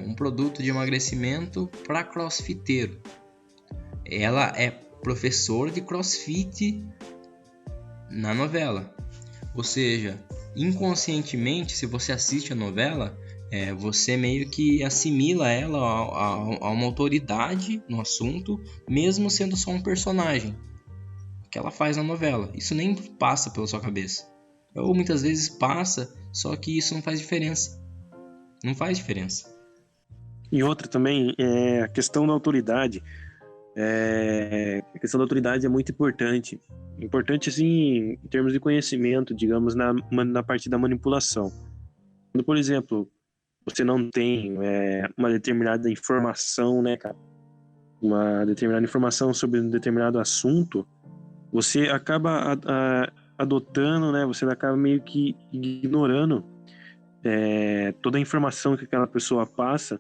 um produto de emagrecimento para crossfiteiro. Ela é professora de crossfit na novela. Ou seja, inconscientemente, se você assiste a novela, você meio que assimila ela a uma autoridade no assunto, mesmo sendo só um personagem que ela faz na novela. Isso nem passa pela sua cabeça. Ou muitas vezes passa, só que isso não faz diferença. Não faz diferença. E outra também, a questão da autoridade. A questão da autoridade é muito importante. Importante, assim, em termos de conhecimento, digamos, na parte da manipulação. Quando, por exemplo, você não tem uma determinada informação, né, cara? Uma determinada informação sobre um determinado assunto, você acaba adotando, né? Você acaba meio que ignorando toda a informação que aquela pessoa passa,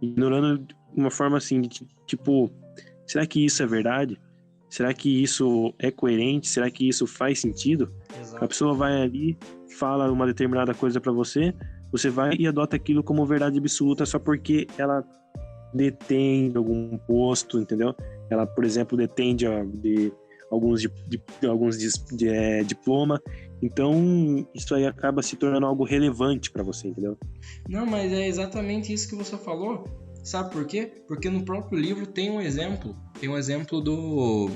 ignorando de uma forma assim, de tipo, será que isso é verdade? Será que isso é coerente? Será que isso faz sentido? Exato. A pessoa vai ali, fala uma determinada coisa para você, você vai e adota aquilo como verdade absoluta só porque ela detém algum posto, entendeu? Ela, por exemplo, detém alguns diploma. Então, isso aí acaba se tornando algo relevante para você, entendeu? Não, mas é exatamente isso que você falou. Sabe por quê? Porque no próprio livro tem um exemplo. Tem um exemplo do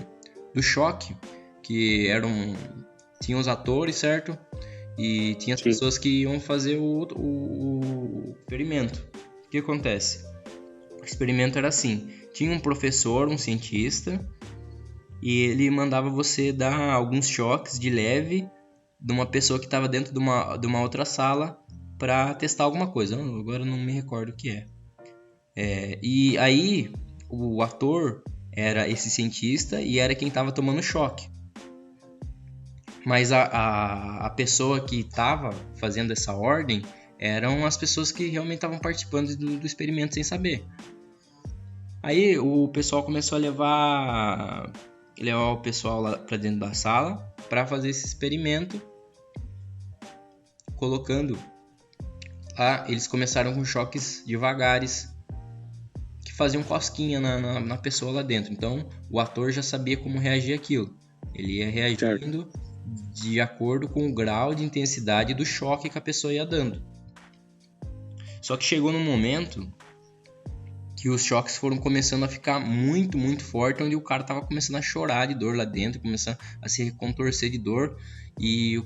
Choque, que tinha os atores, certo? E tinha as Sim. pessoas que iam fazer o experimento. O que acontece? O experimento era assim. Tinha um professor, um cientista, e ele mandava você dar alguns choques de leve de uma pessoa que estava dentro de uma outra sala para testar alguma coisa. Agora eu não me recordo o que é. E aí o ator era esse cientista e era quem estava tomando choque. Mas a pessoa que estava fazendo essa ordem eram as pessoas que realmente estavam participando do experimento sem saber. Aí o pessoal começou a levar o pessoal lá para dentro da sala para fazer esse experimento, colocando eles começaram com choques devagares que faziam cosquinha na pessoa lá dentro. Então o ator já sabia como reagir àquilo. Ele ia reagindo de acordo com o grau de intensidade do choque que a pessoa ia dando. Só que chegou num momento que os choques foram começando a ficar muito, muito fortes, onde o cara tava começando a chorar de dor lá dentro, começando a se contorcer de dor, e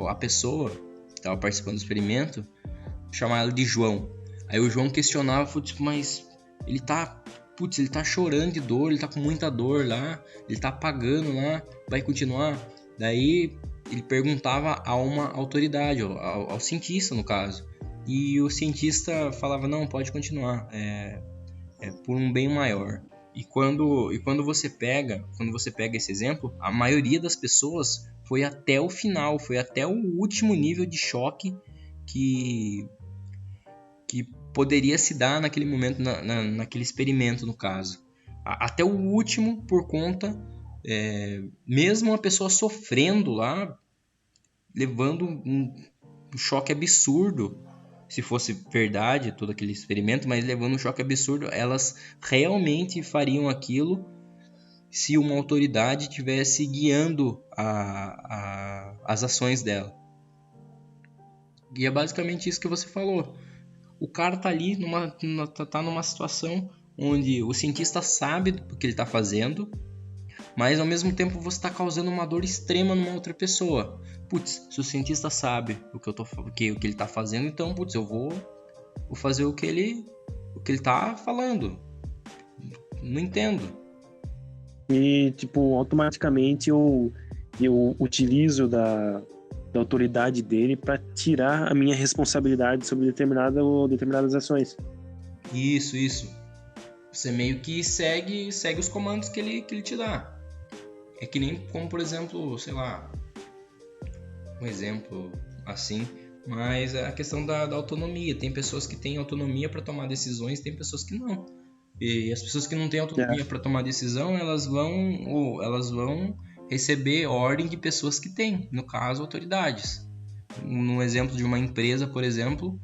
a pessoa que tava participando do experimento chamava ele de João. Aí o João questionava, tipo, mas ele tá chorando de dor, ele tá com muita dor lá, ele tá apagando lá, vai continuar? Daí ele perguntava a uma autoridade, ao cientista no caso. E o cientista falava, não, pode continuar, é por um bem maior. E quando você pega esse exemplo, a maioria das pessoas foi até o final, foi até o último nível de choque que poderia se dar naquele momento, naquele experimento no caso. Até o último, por conta mesmo a pessoa sofrendo lá, levando um choque absurdo, se fosse verdade todo aquele experimento, mas levando um choque absurdo, elas realmente fariam aquilo se uma autoridade estivesse guiando as ações dela. E é basicamente isso que você falou. O cara tá ali numa situação onde o cientista sabe do que ele tá fazendo, mas ao mesmo tempo você está causando uma dor extrema numa outra pessoa. Putz, se o cientista sabe o que ele está fazendo, então, putz, eu vou fazer o que ele está falando. Não entendo. E, tipo, automaticamente eu utilizo da autoridade dele para tirar a minha responsabilidade sobre determinadas ações. Isso. Você meio que segue os comandos que ele te dá. É que nem como, por exemplo, sei lá, um exemplo assim, mas é a questão da autonomia. Tem pessoas que têm autonomia para tomar decisões, tem pessoas que não. E as pessoas que não têm autonomia para tomar decisão, elas vão receber ordem de pessoas que têm, no caso, autoridades. No exemplo de uma empresa, por exemplo,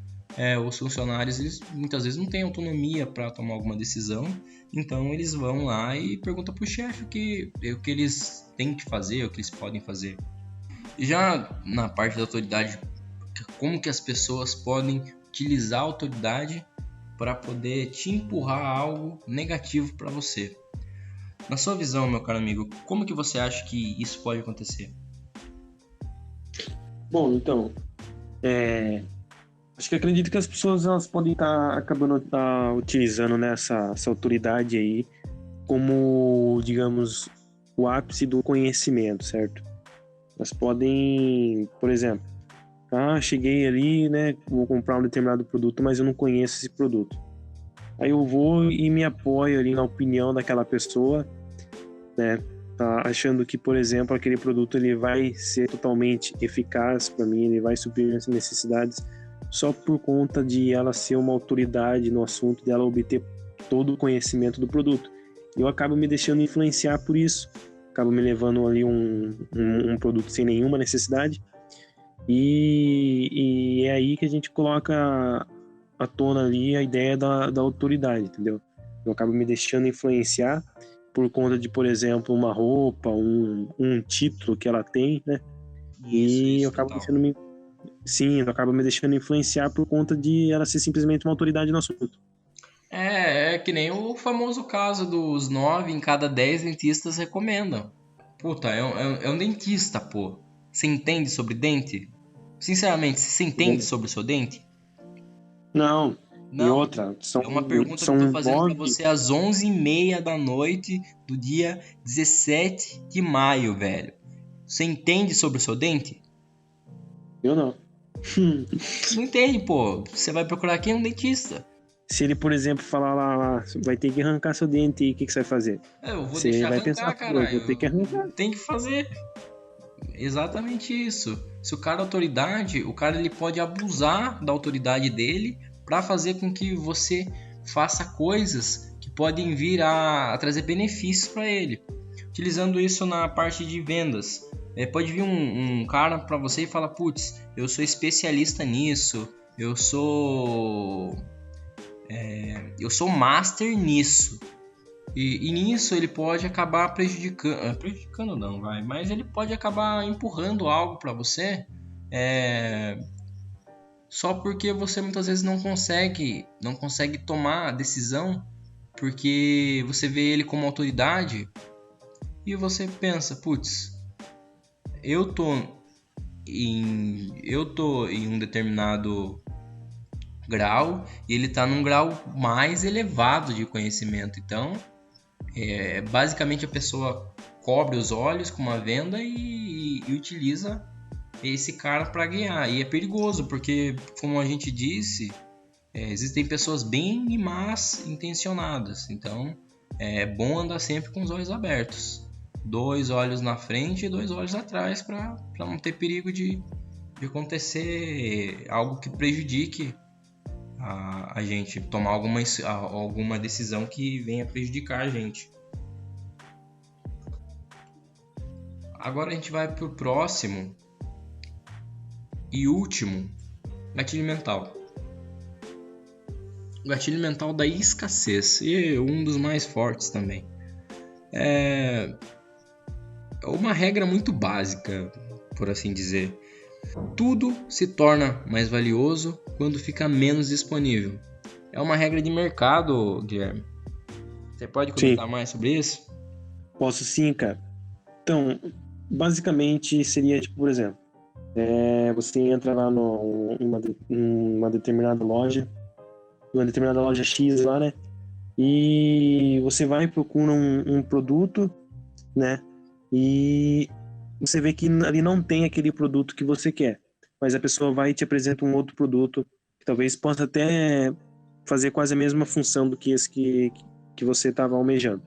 os funcionários eles muitas vezes não têm autonomia para tomar alguma decisão, então eles vão lá e perguntam para o chefe o que eles têm que fazer, o que eles podem fazer. E já na parte da autoridade, como que as pessoas podem utilizar a autoridade para poder te empurrar algo negativo para você? Na sua visão, meu caro amigo, como que você acha que isso pode acontecer? Bom, então, acho que acredito que as pessoas elas podem estar acabando utilizando, né, essa autoridade aí como, digamos, o ápice do conhecimento, certo? Elas podem, por exemplo, cheguei ali, né, vou comprar um determinado produto, mas eu não conheço esse produto. Aí eu vou e me apoio ali na opinião daquela pessoa, né, tá achando que, por exemplo, aquele produto ele vai ser totalmente eficaz para mim, ele vai suprir as necessidades só por conta de ela ser uma autoridade no assunto, dela obter todo o conhecimento do produto. Eu acabo me deixando influenciar por isso, acabo me levando ali um produto sem nenhuma necessidade, e é aí que a gente coloca à tona ali a ideia da autoridade, entendeu? Eu acabo me deixando influenciar por conta de, por exemplo, uma roupa, um título que ela tem, né? Isso, eu acabo me deixando influenciar por conta de ela ser simplesmente uma autoridade no assunto. É que nem o famoso caso dos 9 em cada 10 dentistas recomendam. Puta, é um dentista, pô. Você entende sobre dente? Sinceramente, você entende sobre o seu dente? Não. E Não. outra, É uma pergunta que eu tô fazendo 9... pra você às 11h30 da noite do dia 17 de maio, velho. Você entende sobre o seu dente? Eu não. Não entende, pô. Você vai procurar quem? Um dentista. Se ele, por exemplo, falar lá, vai ter que arrancar seu dente aí, o que você vai fazer? Eu vou Você deixar vai arrancar, pensar, cara. eu vou ter que arrancar. Tem que fazer. Exatamente isso. Se o cara é autoridade, o cara ele pode abusar da autoridade dele para fazer com que você faça coisas que podem vir a trazer benefícios para ele. Utilizando isso na parte de vendas. Pode vir um cara para você e falar, putz, eu sou especialista nisso, eu sou master nisso. E nisso ele pode acabar prejudicando não, mas ele pode acabar empurrando algo para você só porque você muitas vezes não consegue tomar a decisão porque você vê ele como autoridade e você pensa, putz, eu tô em um determinado grau e ele está num grau mais elevado de conhecimento, então basicamente a pessoa cobre os olhos com uma venda e utiliza esse cara para ganhar. E é perigoso porque, como a gente disse, existem pessoas bem e más intencionadas. Então é bom andar sempre com os olhos abertos, 2 olhos na frente e 2 olhos atrás, para não ter perigo de acontecer algo que prejudique a gente, tomar alguma decisão que venha prejudicar a gente. Agora a gente vai pro próximo e último gatilho mental. O gatilho mental da escassez, e um dos mais fortes também. É uma regra muito básica, por assim dizer. Tudo se torna mais valioso quando fica menos disponível. É uma regra de mercado, Guilherme. Você pode comentar mais sobre isso? Posso sim, cara. Então, basicamente seria tipo, por exemplo, você entra lá numa determinada loja, X lá, né? E você vai e procura um produto, né? E você vê que ali não tem aquele produto que você quer, mas a pessoa vai e te apresenta um outro produto que talvez possa até fazer quase a mesma função do que esse que você estava almejando.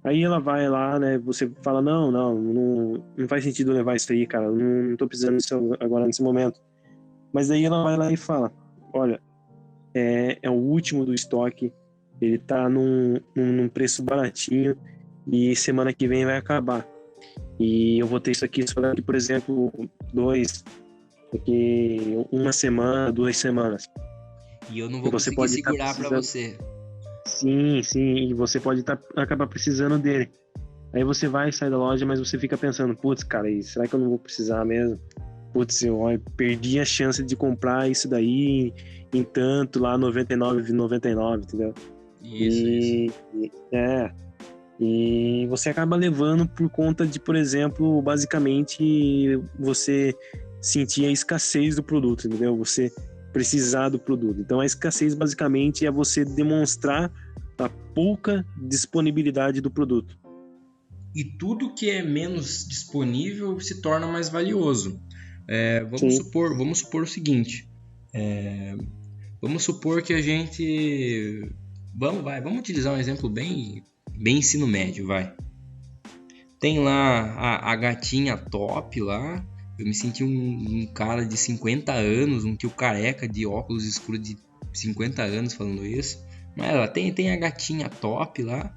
Aí ela vai lá, né? Você fala, não faz sentido levar isso aí, cara. Não tô precisando disso agora nesse momento. Mas aí ela vai lá e fala, olha, é o último do estoque, ele tá num preço baratinho e semana que vem vai acabar. E eu vou ter isso aqui só daqui, por exemplo, uma semana, 2 semanas. E eu não vou conseguir segurar para você. Sim, e você pode acabar precisando dele. Aí você vai e sai da loja, mas você fica pensando, putz, cara, será que eu não vou precisar mesmo? Putz, eu perdi a chance de comprar isso daí em tanto lá, R$ 99,99, entendeu? Isso. E você acaba levando por conta de, por exemplo, basicamente você sentir a escassez do produto, entendeu? Você precisar do produto. Então a escassez basicamente é você demonstrar a pouca disponibilidade do produto. E tudo que é menos disponível se torna mais valioso. Vamos supor o seguinte. Vamos supor que a gente... Vamos utilizar um exemplo bem ensino médio, vai. Tem lá a gatinha top lá. Eu me senti um cara de 50 anos, um tio careca de óculos escuros de 50 anos falando isso. Mas ela tem a gatinha top lá.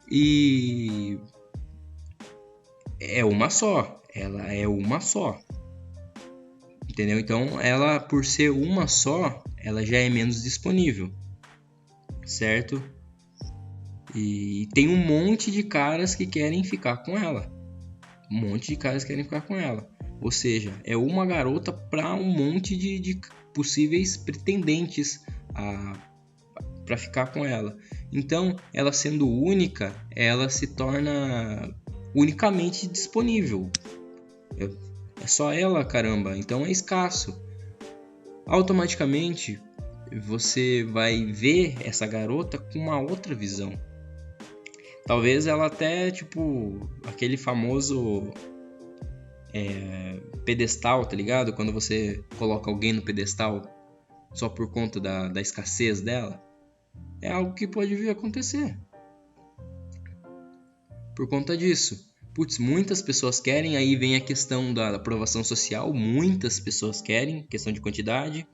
E é uma só. Ela é uma só. Entendeu? Então, ela, por ser uma só, ela já é menos disponível. Certo? E tem um monte de caras que querem ficar com ela. Ou seja, é uma garota para um monte de possíveis pretendentes para ficar com ela. Então, ela sendo única, ela se torna unicamente disponível. É só ela, caramba. Então é escasso. Automaticamente, você vai ver essa garota com uma outra visão. Talvez ela até, tipo, aquele famoso pedestal, tá ligado? Quando você coloca alguém no pedestal só por conta da escassez dela. É algo que pode vir a acontecer. Por conta disso. Putz, muitas pessoas querem, aí vem a questão da aprovação social. Muitas pessoas querem, questão de quantidade.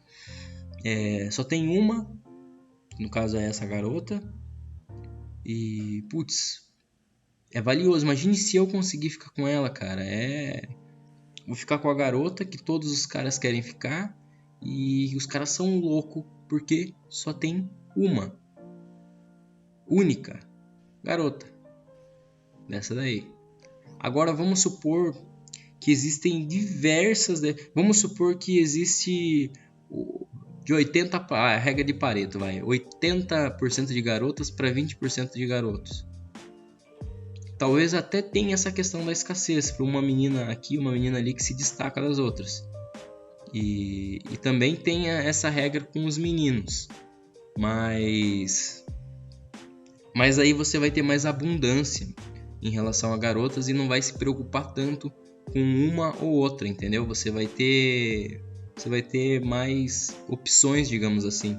Só tem uma, no caso é essa garota. E, putz, é valioso. Imagine se eu conseguir ficar com ela, cara. Vou ficar com a garota que todos os caras querem ficar. E os caras são loucos porque só tem uma única garota dessa daí. Agora vamos supor que existem diversas... Vamos supor que existe de 80... A regra de Pareto, vai. 80% de garotas para 20% de garotos. Talvez até tenha essa questão da escassez. Para uma menina aqui, uma menina ali que se destaca das outras. E também tenha essa regra com os meninos. Mas aí você vai ter mais abundância em relação a garotas e não vai se preocupar tanto com uma ou outra, entendeu? Você vai ter mais opções, digamos assim.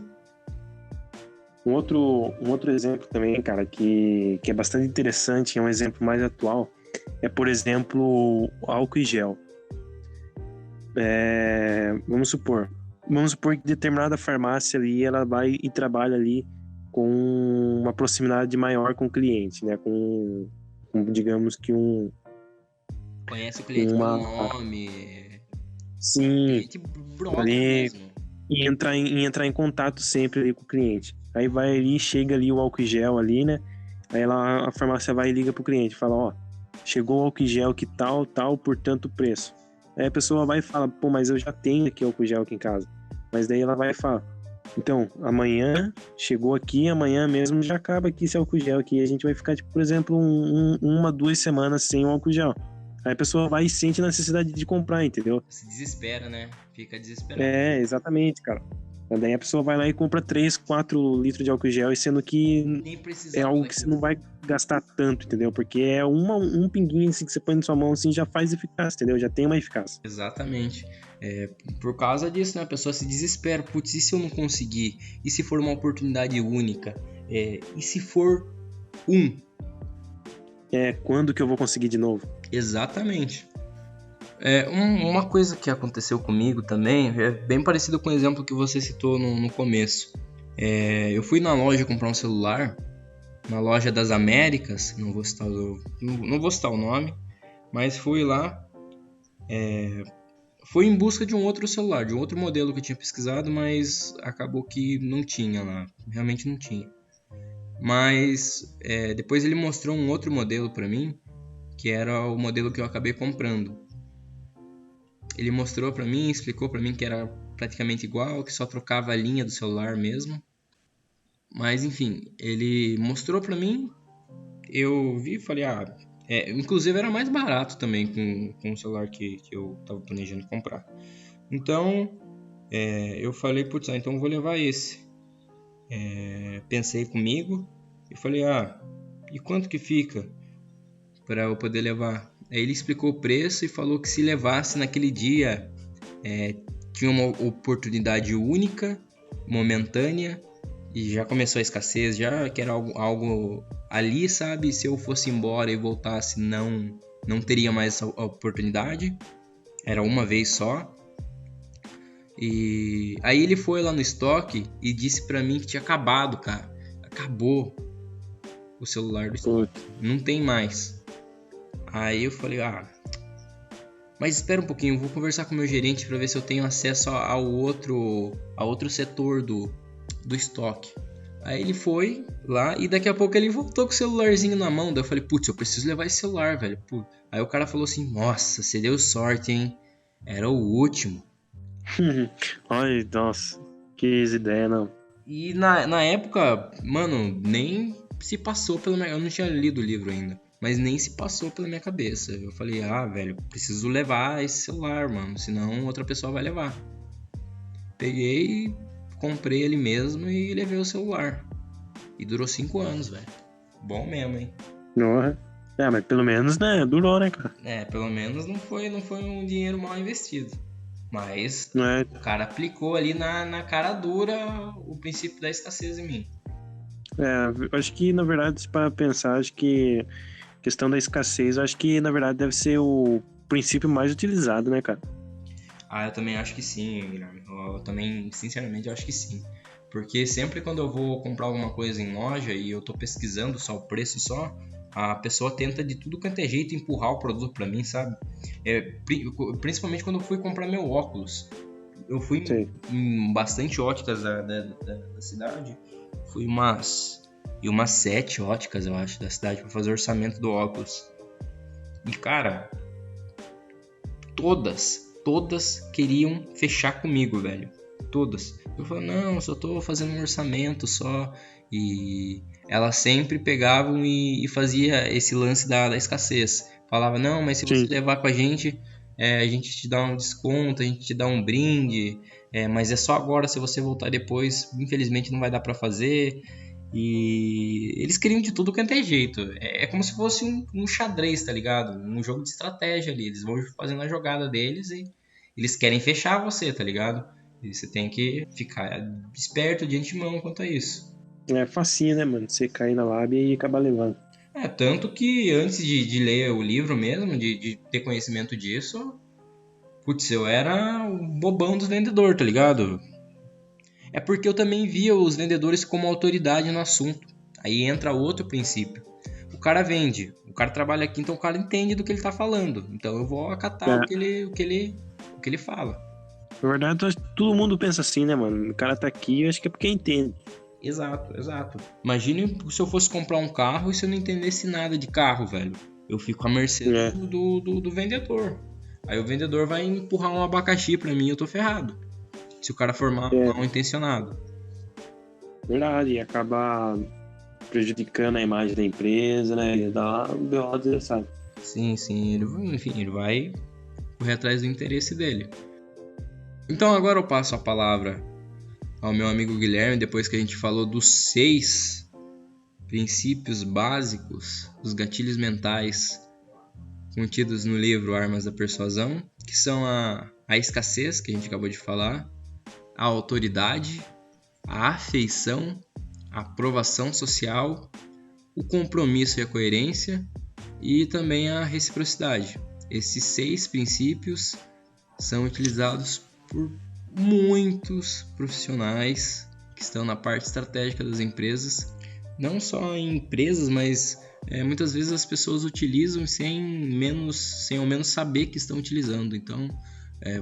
Um outro exemplo também, cara, que é bastante interessante, é um exemplo mais atual, é, por exemplo, álcool e gel. Vamos supor que determinada farmácia ali, ela vai e trabalha ali com uma proximidade maior com o cliente, né? Com digamos que Conhece o cliente uma... com nome. Sim, Cliente brother ali mesmo. e entrar em contato sempre ali com o cliente. Aí vai ali, chega ali o álcool gel ali, né? Aí a farmácia vai e liga pro cliente, fala, ó, chegou o álcool gel que tal, por tanto preço. Aí a pessoa vai e fala, pô, mas eu já tenho aqui álcool gel aqui em casa. Mas daí ela vai e fala, então, amanhã chegou aqui, amanhã mesmo já acaba aqui esse álcool gel aqui. A gente vai ficar, tipo, por exemplo, 1, 2 semanas sem o álcool gel. Aí a pessoa vai e sente a necessidade de comprar, entendeu? Se desespera, né? Fica desesperado. É, exatamente, cara. Daí a pessoa vai lá e compra 3, 4 litros de álcool gel, sendo que Nem é precisava algo que você não vai gastar tanto, entendeu? Porque é um pinguinho assim que você põe na sua mão assim já faz eficácia, entendeu? Já tem uma eficácia. Exatamente. Por causa disso, né? A pessoa se desespera. Putz, e se eu não conseguir? E se for uma oportunidade única? E se for um? Quando que eu vou conseguir de novo? Exatamente. Uma coisa que aconteceu comigo também é bem parecido com o exemplo que você citou no começo. Eu fui na loja comprar um celular, na loja das Américas, não vou citar o nome, mas fui lá, fui em busca de um outro celular, de um outro modelo que eu tinha pesquisado, mas acabou que não tinha lá, realmente não tinha. Mas depois ele mostrou um outro modelo para mim, que era o modelo que eu acabei comprando. Ele mostrou pra mim, explicou pra mim que era praticamente igual, que só trocava a linha do celular mesmo. Mas enfim, ele mostrou pra mim, eu vi e falei, inclusive era mais barato também com o celular que eu tava planejando comprar. Então, eu falei, putz, então eu vou levar esse. Pensei comigo e falei, e quanto que fica pra eu poder levar? Aí ele explicou o preço e falou que se levasse naquele dia, tinha uma oportunidade única, momentânea, e já começou a escassez, já que era algo ali, sabe? Se eu fosse embora e voltasse, não teria mais essa oportunidade, era uma vez só. E aí ele foi lá no estoque e disse pra mim que tinha acabado, cara. Acabou o celular do estoque, não tem mais. Aí eu falei, mas espera um pouquinho, vou conversar com o meu gerente para ver se eu tenho acesso a outro setor do estoque. Aí ele foi lá e daqui a pouco ele voltou com o celularzinho na mão. Daí eu falei, putz, eu preciso levar esse celular, velho. Putz. Aí o cara falou assim, nossa, você deu sorte, hein? Era o último. Ai, nossa, que ideia, não. E na época, mano, nem se passou pela minha... Eu não tinha lido o livro ainda. Mas nem se passou pela minha cabeça. Eu falei, velho, preciso levar esse celular, mano. Senão outra pessoa vai levar. Peguei, comprei ele mesmo e levei o celular. E durou 5 anos, velho. Bom mesmo, hein? Não, mas pelo menos, né, durou, né, cara? Pelo menos não foi um dinheiro mal investido. Mas Não é... o cara aplicou ali na cara dura o princípio da escassez em mim. eu acho que, na verdade, para pensar, acho que questão da escassez, eu acho que, na verdade, deve ser o princípio mais utilizado, né, cara? Eu também acho que sim, Guilherme. Eu também, sinceramente, eu acho que sim. Porque sempre quando eu vou comprar alguma coisa em loja e eu tô pesquisando só o preço só, a pessoa tenta de tudo quanto é jeito empurrar o produto pra mim, sabe? Principalmente quando eu fui comprar meu óculos. Eu fui em bastante óticas da cidade. Fui umas 7 óticas, eu acho, da cidade pra fazer orçamento do óculos. E, cara, todas queriam fechar comigo, velho. Todas. Eu falei, não, só tô fazendo um orçamento só. E elas sempre pegavam e fazia esse lance da escassez. Falava, não, mas se você levar com a gente te dá um desconto, a gente te dá um brinde. Mas é só agora, se você voltar depois, infelizmente não vai dar pra fazer. E eles queriam de tudo quanto é jeito. É como se fosse um xadrez, tá ligado? Um jogo de estratégia ali. Eles vão fazendo a jogada deles e eles querem fechar você, tá ligado? E você tem que ficar esperto de antemão quanto a isso. É facinho, né, mano? Você cair na lábia e acabar levando. Tanto que antes de ler o livro mesmo, de ter conhecimento disso, putz, eu era o bobão dos vendedores, tá ligado? É porque eu também via os vendedores como autoridade no assunto. Aí entra outro princípio. cara vende, o cara trabalha aqui, então o cara entende do que ele tá falando. Então eu vou acatar o que ele fala. Na verdade, eu acho que todo mundo pensa assim, né, mano? O cara tá aqui, eu acho que é porque entende. Exato. Imagine se eu fosse comprar um carro e se eu não entendesse nada de carro, velho. Eu fico à mercê do vendedor. Aí o vendedor vai empurrar um abacaxi pra mim e eu tô ferrado. Se o cara for mal intencionado. Verdade, e acabar prejudicando a imagem da empresa, né? E dá um B.O. desgraçado. Sim, ele vai correr atrás do interesse dele. Então agora eu passo a palavra ao meu amigo Guilherme, depois que a gente falou dos 6 princípios básicos, os gatilhos mentais contidos no livro Armas da Persuasão, que são a escassez, que a gente acabou de falar, a autoridade, a afeição, a aprovação social, o compromisso e a coerência e também a reciprocidade. Esses 6 princípios são utilizados por muitos profissionais que estão na parte estratégica das empresas, não só em empresas, mas muitas vezes as pessoas utilizam sem ao menos saber que estão utilizando. Então,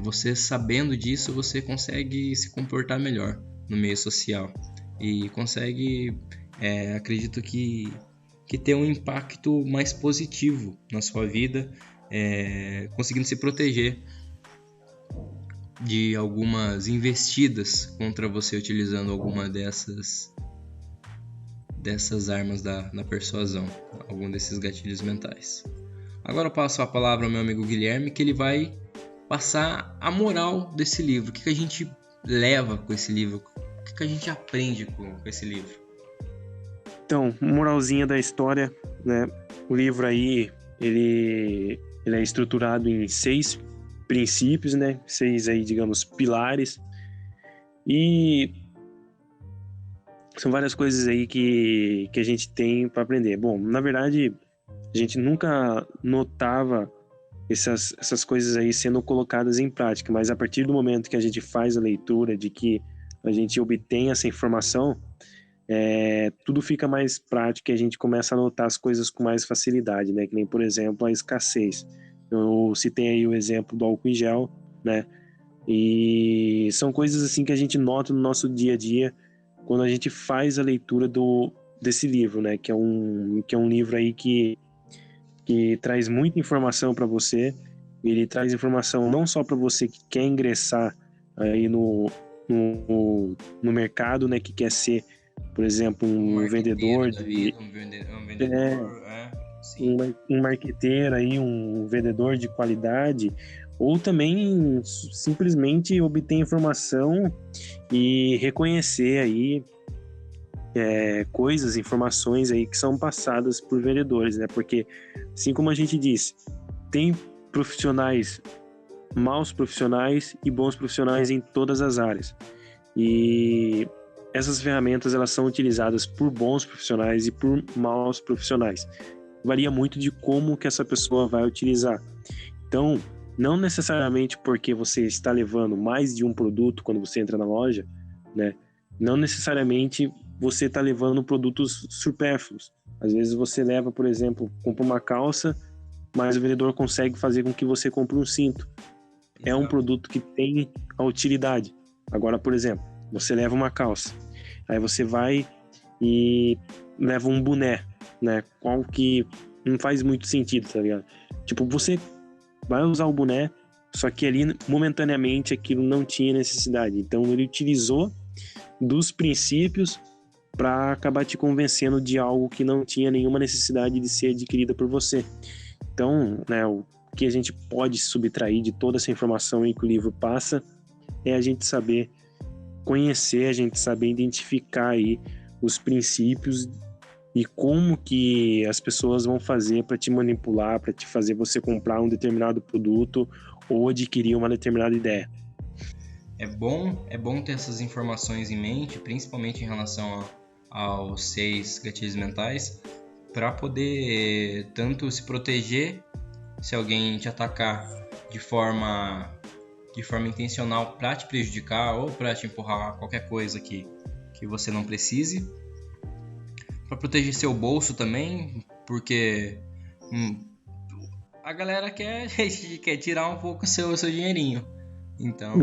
você sabendo disso, você consegue se comportar melhor no meio social e consegue, acredito que ter um impacto mais positivo na sua vida, conseguindo se proteger de algumas investidas contra você utilizando alguma dessas armas da persuasão, algum desses gatilhos mentais. Agora eu passo a palavra ao meu amigo Guilherme, que ele vai passar a moral desse livro. O que a gente leva com esse livro? O que a gente aprende com esse livro? Então, moralzinha da história, né? O livro aí, ele é estruturado em 6 princípios, né? 6 aí, digamos, pilares. E são várias coisas aí que a gente tem para aprender. Bom, na verdade, a gente nunca notava essas coisas aí sendo colocadas em prática, mas a partir do momento que a gente faz a leitura, de que a gente obtém essa informação, tudo fica mais prático e a gente começa a notar as coisas com mais facilidade, né? Que nem, por exemplo, a escassez. Eu citei aí o exemplo do álcool em gel, né? E são coisas assim que a gente nota no nosso dia a dia quando a gente faz a leitura desse livro, né? Que é um livro aí que traz muita informação para você. Ele traz informação não só para você que quer ingressar aí no mercado, né? Que quer ser, por exemplo, um vendedor um marqueteiro aí, um vendedor de qualidade, ou também simplesmente obter informação e reconhecer aí informações aí que são passadas por vendedores, né? Porque, assim como a gente disse, tem profissionais, maus profissionais e bons profissionais em todas as áreas. E essas ferramentas, elas são utilizadas por bons profissionais e por maus profissionais. Varia muito de como que essa pessoa vai utilizar. Então, não necessariamente porque você está levando mais de um produto quando você entra na loja, né? Não necessariamente você está levando produtos supérfluos. Às vezes você leva, por exemplo, compra uma calça, mas o vendedor consegue fazer com que você compre um cinto. É um produto que tem a utilidade. Agora, por exemplo, você leva uma calça, aí você vai e leva um boné, né? Qual que não faz muito sentido, tá ligado? Tipo, você vai usar o boné, só que ali, momentaneamente, aquilo não tinha necessidade. Então, ele utilizou dos princípios para acabar te convencendo de algo que não tinha nenhuma necessidade de ser adquirida por você. Então, né, o que a gente pode subtrair de toda essa informação aí que o livro passa é a gente saber conhecer, a gente saber identificar aí os princípios e como que as pessoas vão fazer para te manipular, para te fazer você comprar um determinado produto ou adquirir uma determinada ideia. É bom ter essas informações em mente, principalmente em relação aos 6 gatilhos mentais, para poder tanto se proteger se alguém te atacar de forma intencional para te prejudicar ou para te empurrar qualquer coisa que você não precise, para proteger seu bolso também, porque a galera quer tirar um pouco o seu dinheirinho. Então,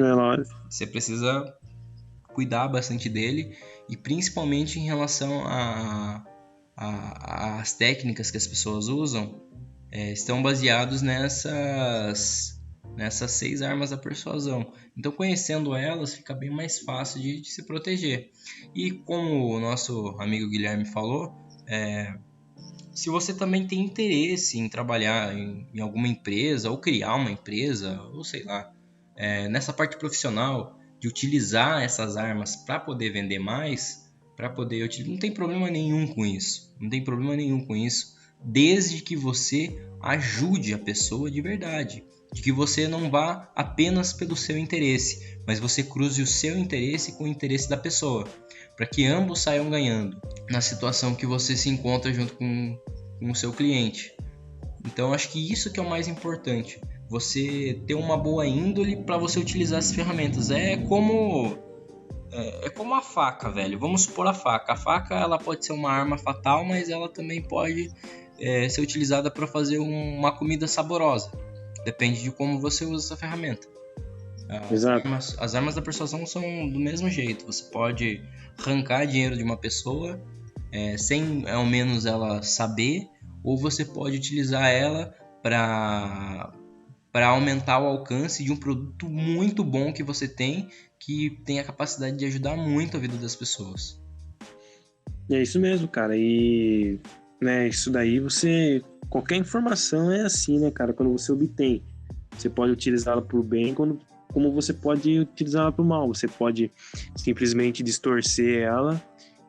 você precisa cuidar bastante dele, e principalmente em relação às técnicas que as pessoas usam, estão baseados nessas 6 armas da persuasão. Então, conhecendo elas, fica bem mais fácil de se proteger. E como o nosso amigo Guilherme falou, se você também tem interesse em trabalhar em alguma empresa, ou criar uma empresa, ou sei lá, nessa parte profissional, de utilizar essas armas para poder vender mais, não tem problema nenhum com isso. Não tem problema nenhum com isso, desde que você ajude a pessoa de verdade. De que você não vá apenas pelo seu interesse, mas você cruze o seu interesse com o interesse da pessoa, para que ambos saiam ganhando na situação que você se encontra junto com o seu cliente. Então, acho que isso que é o mais importante. Você ter uma boa índole para você utilizar essas ferramentas. É como a faca, velho. Vamos supor a faca. A faca, ela pode ser uma arma fatal, mas ela também pode ser utilizada para fazer uma comida saborosa. Depende de como você usa essa ferramenta. Exato. As armas da persuasão são do mesmo jeito. Você pode arrancar dinheiro de uma pessoa sem ao menos ela saber, ou você pode utilizar ela para aumentar o alcance de um produto muito bom que você tem, que tem a capacidade de ajudar muito a vida das pessoas. É isso mesmo, cara. E isso daí qualquer informação é assim, né, cara? Quando você obtém, você pode utilizá-la por bem, como você pode utilizá-la para o mal. Você pode simplesmente distorcer ela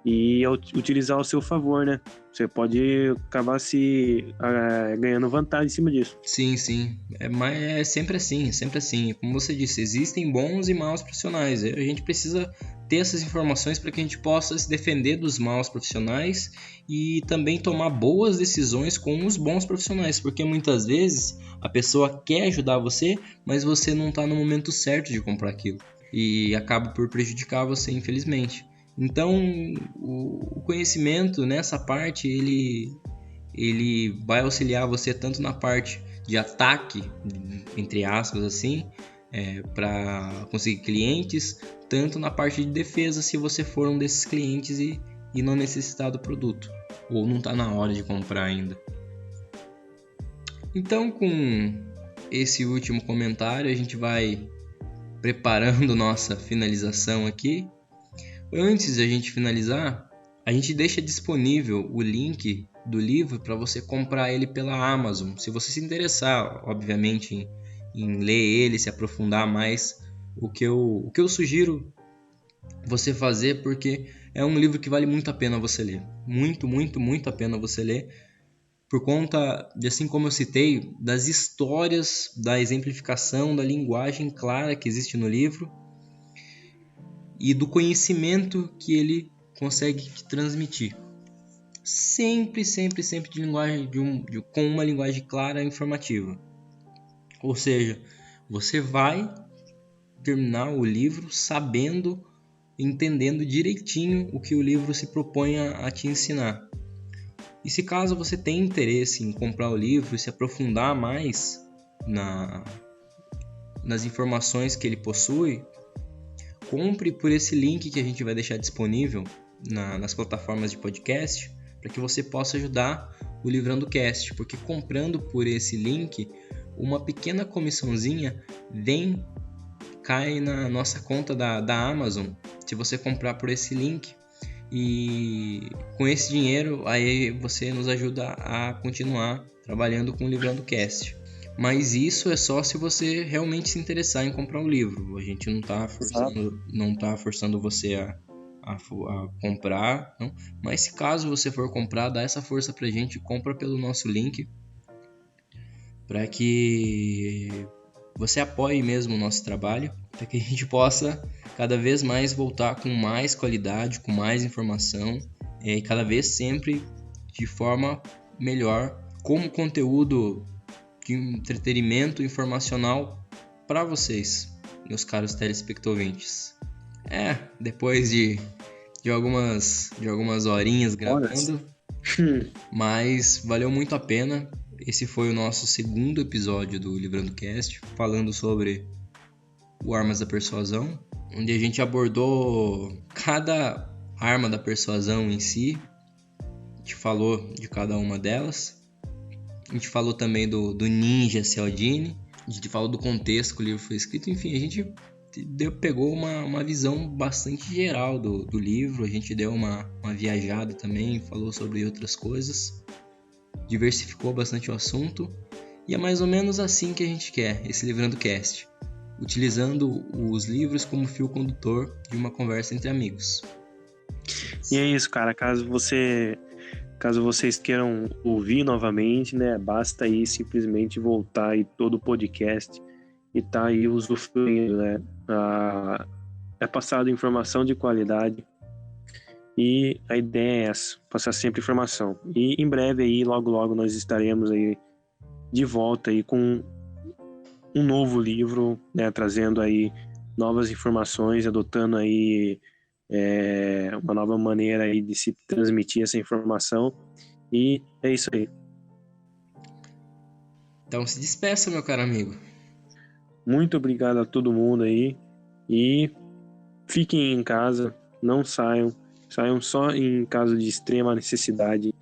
e utilizar ao seu favor, né? Você pode acabar ganhando vantagem em cima disso. Sim. Mas é sempre assim, sempre assim. Como você disse, existem bons e maus profissionais. A gente precisa ter essas informações para que a gente possa se defender dos maus profissionais e também tomar boas decisões com os bons profissionais, porque muitas vezes a pessoa quer ajudar você, mas você não está no momento certo de comprar aquilo e acaba por prejudicar você, infelizmente. Então, o conhecimento nessa parte, ele vai auxiliar você tanto na parte de ataque, entre aspas assim, para conseguir clientes, tanto na parte de defesa, se você for um desses clientes e não necessitar do produto, ou não está na hora de comprar ainda. Então, com esse último comentário, a gente vai preparando nossa finalização aqui. Antes de a gente finalizar, a gente deixa disponível o link do livro para você comprar ele pela Amazon. Se você se interessar, obviamente, em ler ele, se aprofundar mais, o que eu sugiro você fazer, porque é um livro que vale muito a pena você ler. Muito, muito, muito a pena você ler, por conta de, assim como eu citei, das histórias, da exemplificação, da linguagem clara que existe no livro, e do conhecimento que ele consegue transmitir. Sempre de linguagem, com uma linguagem clara e informativa. Ou seja, você vai terminar o livro sabendo, entendendo direitinho o que o livro se propõe a te ensinar. E se caso você tem interesse em comprar o livro e se aprofundar mais nas informações que ele possui, compre por esse link que a gente vai deixar disponível nas plataformas de podcast, para que você possa ajudar o Livrando Cast, porque comprando por esse link, uma pequena comissãozinha cai na nossa conta da Amazon, se você comprar por esse link, e com esse dinheiro aí você nos ajuda a continuar trabalhando com o Livrando Cast. Mas isso é só se você realmente se interessar em comprar o livro. A gente não está forçando você a comprar, não. Mas se caso você for comprar, dá essa força pra gente, compra pelo nosso link, para que você apoie mesmo o nosso trabalho, para que a gente possa cada vez mais voltar com mais qualidade, com mais informação, e cada vez sempre de forma melhor, como conteúdo de entretenimento informacional para vocês, meus caros telespectadores. Depois de algumas horinhas gravando, Mas valeu muito a pena. Esse foi o nosso segundo episódio do Livrando Cast, falando sobre o Armas da Persuasão, onde a gente abordou cada arma da persuasão em si. A gente falou de cada uma delas. A gente falou também do Ninja Cialdini. A gente falou do contexto que o livro foi escrito. Enfim, a gente pegou uma visão bastante geral do livro. A gente deu uma viajada também, falou sobre outras coisas. Diversificou bastante o assunto. E é mais ou menos assim que a gente quer, esse Livrando Cast. Utilizando os livros como fio condutor de uma conversa entre amigos. E é isso, cara. Caso vocês queiram ouvir novamente, né? Basta aí simplesmente voltar aí todo o podcast e tá aí usufruindo, né? É passado informação de qualidade e a ideia é essa, passar sempre informação. E em breve aí, logo nós estaremos aí de volta aí com um novo livro, né? Trazendo aí novas informações, adotando aí uma nova maneira aí de se transmitir essa informação. E é isso aí. Então se despeça, meu caro amigo. Muito obrigado a todo mundo aí. E fiquem em casa, não saiam só em caso de extrema necessidade.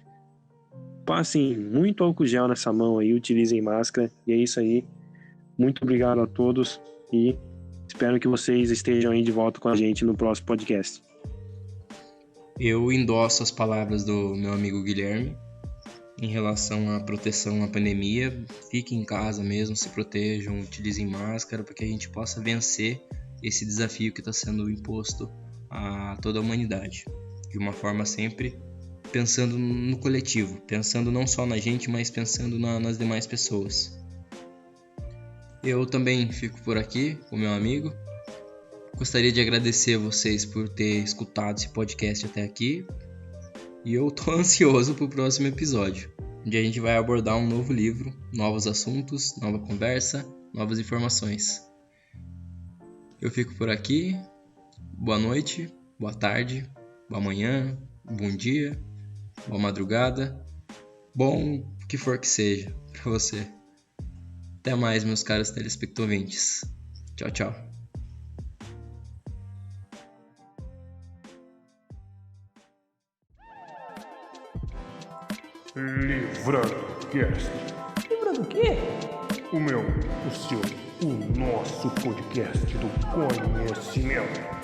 Passem muito álcool gel nessa mão aí, utilizem máscara. E é isso aí. Muito obrigado a todos e espero que vocês estejam aí de volta com a gente no próximo podcast. Eu endosso as palavras do meu amigo Guilherme em relação à proteção à pandemia. Fiquem em casa mesmo, se protejam, utilizem máscara para que a gente possa vencer esse desafio que está sendo imposto a toda a humanidade. De uma forma sempre pensando no coletivo, pensando não só na gente, mas pensando nas demais pessoas. Eu também fico por aqui com meu amigo. Gostaria de agradecer a vocês por ter escutado esse podcast até aqui. E eu tô ansioso pro próximo episódio, onde a gente vai abordar um novo livro, novos assuntos, nova conversa, novas informações. Eu fico por aqui. Boa noite, boa tarde, boa manhã, bom dia, boa madrugada, bom o que for que seja pra você. Até mais, meus caros telespectadores. Tchau, tchau. Livrando Cast. Livrando o quê? O meu, o seu, o nosso podcast do conhecimento.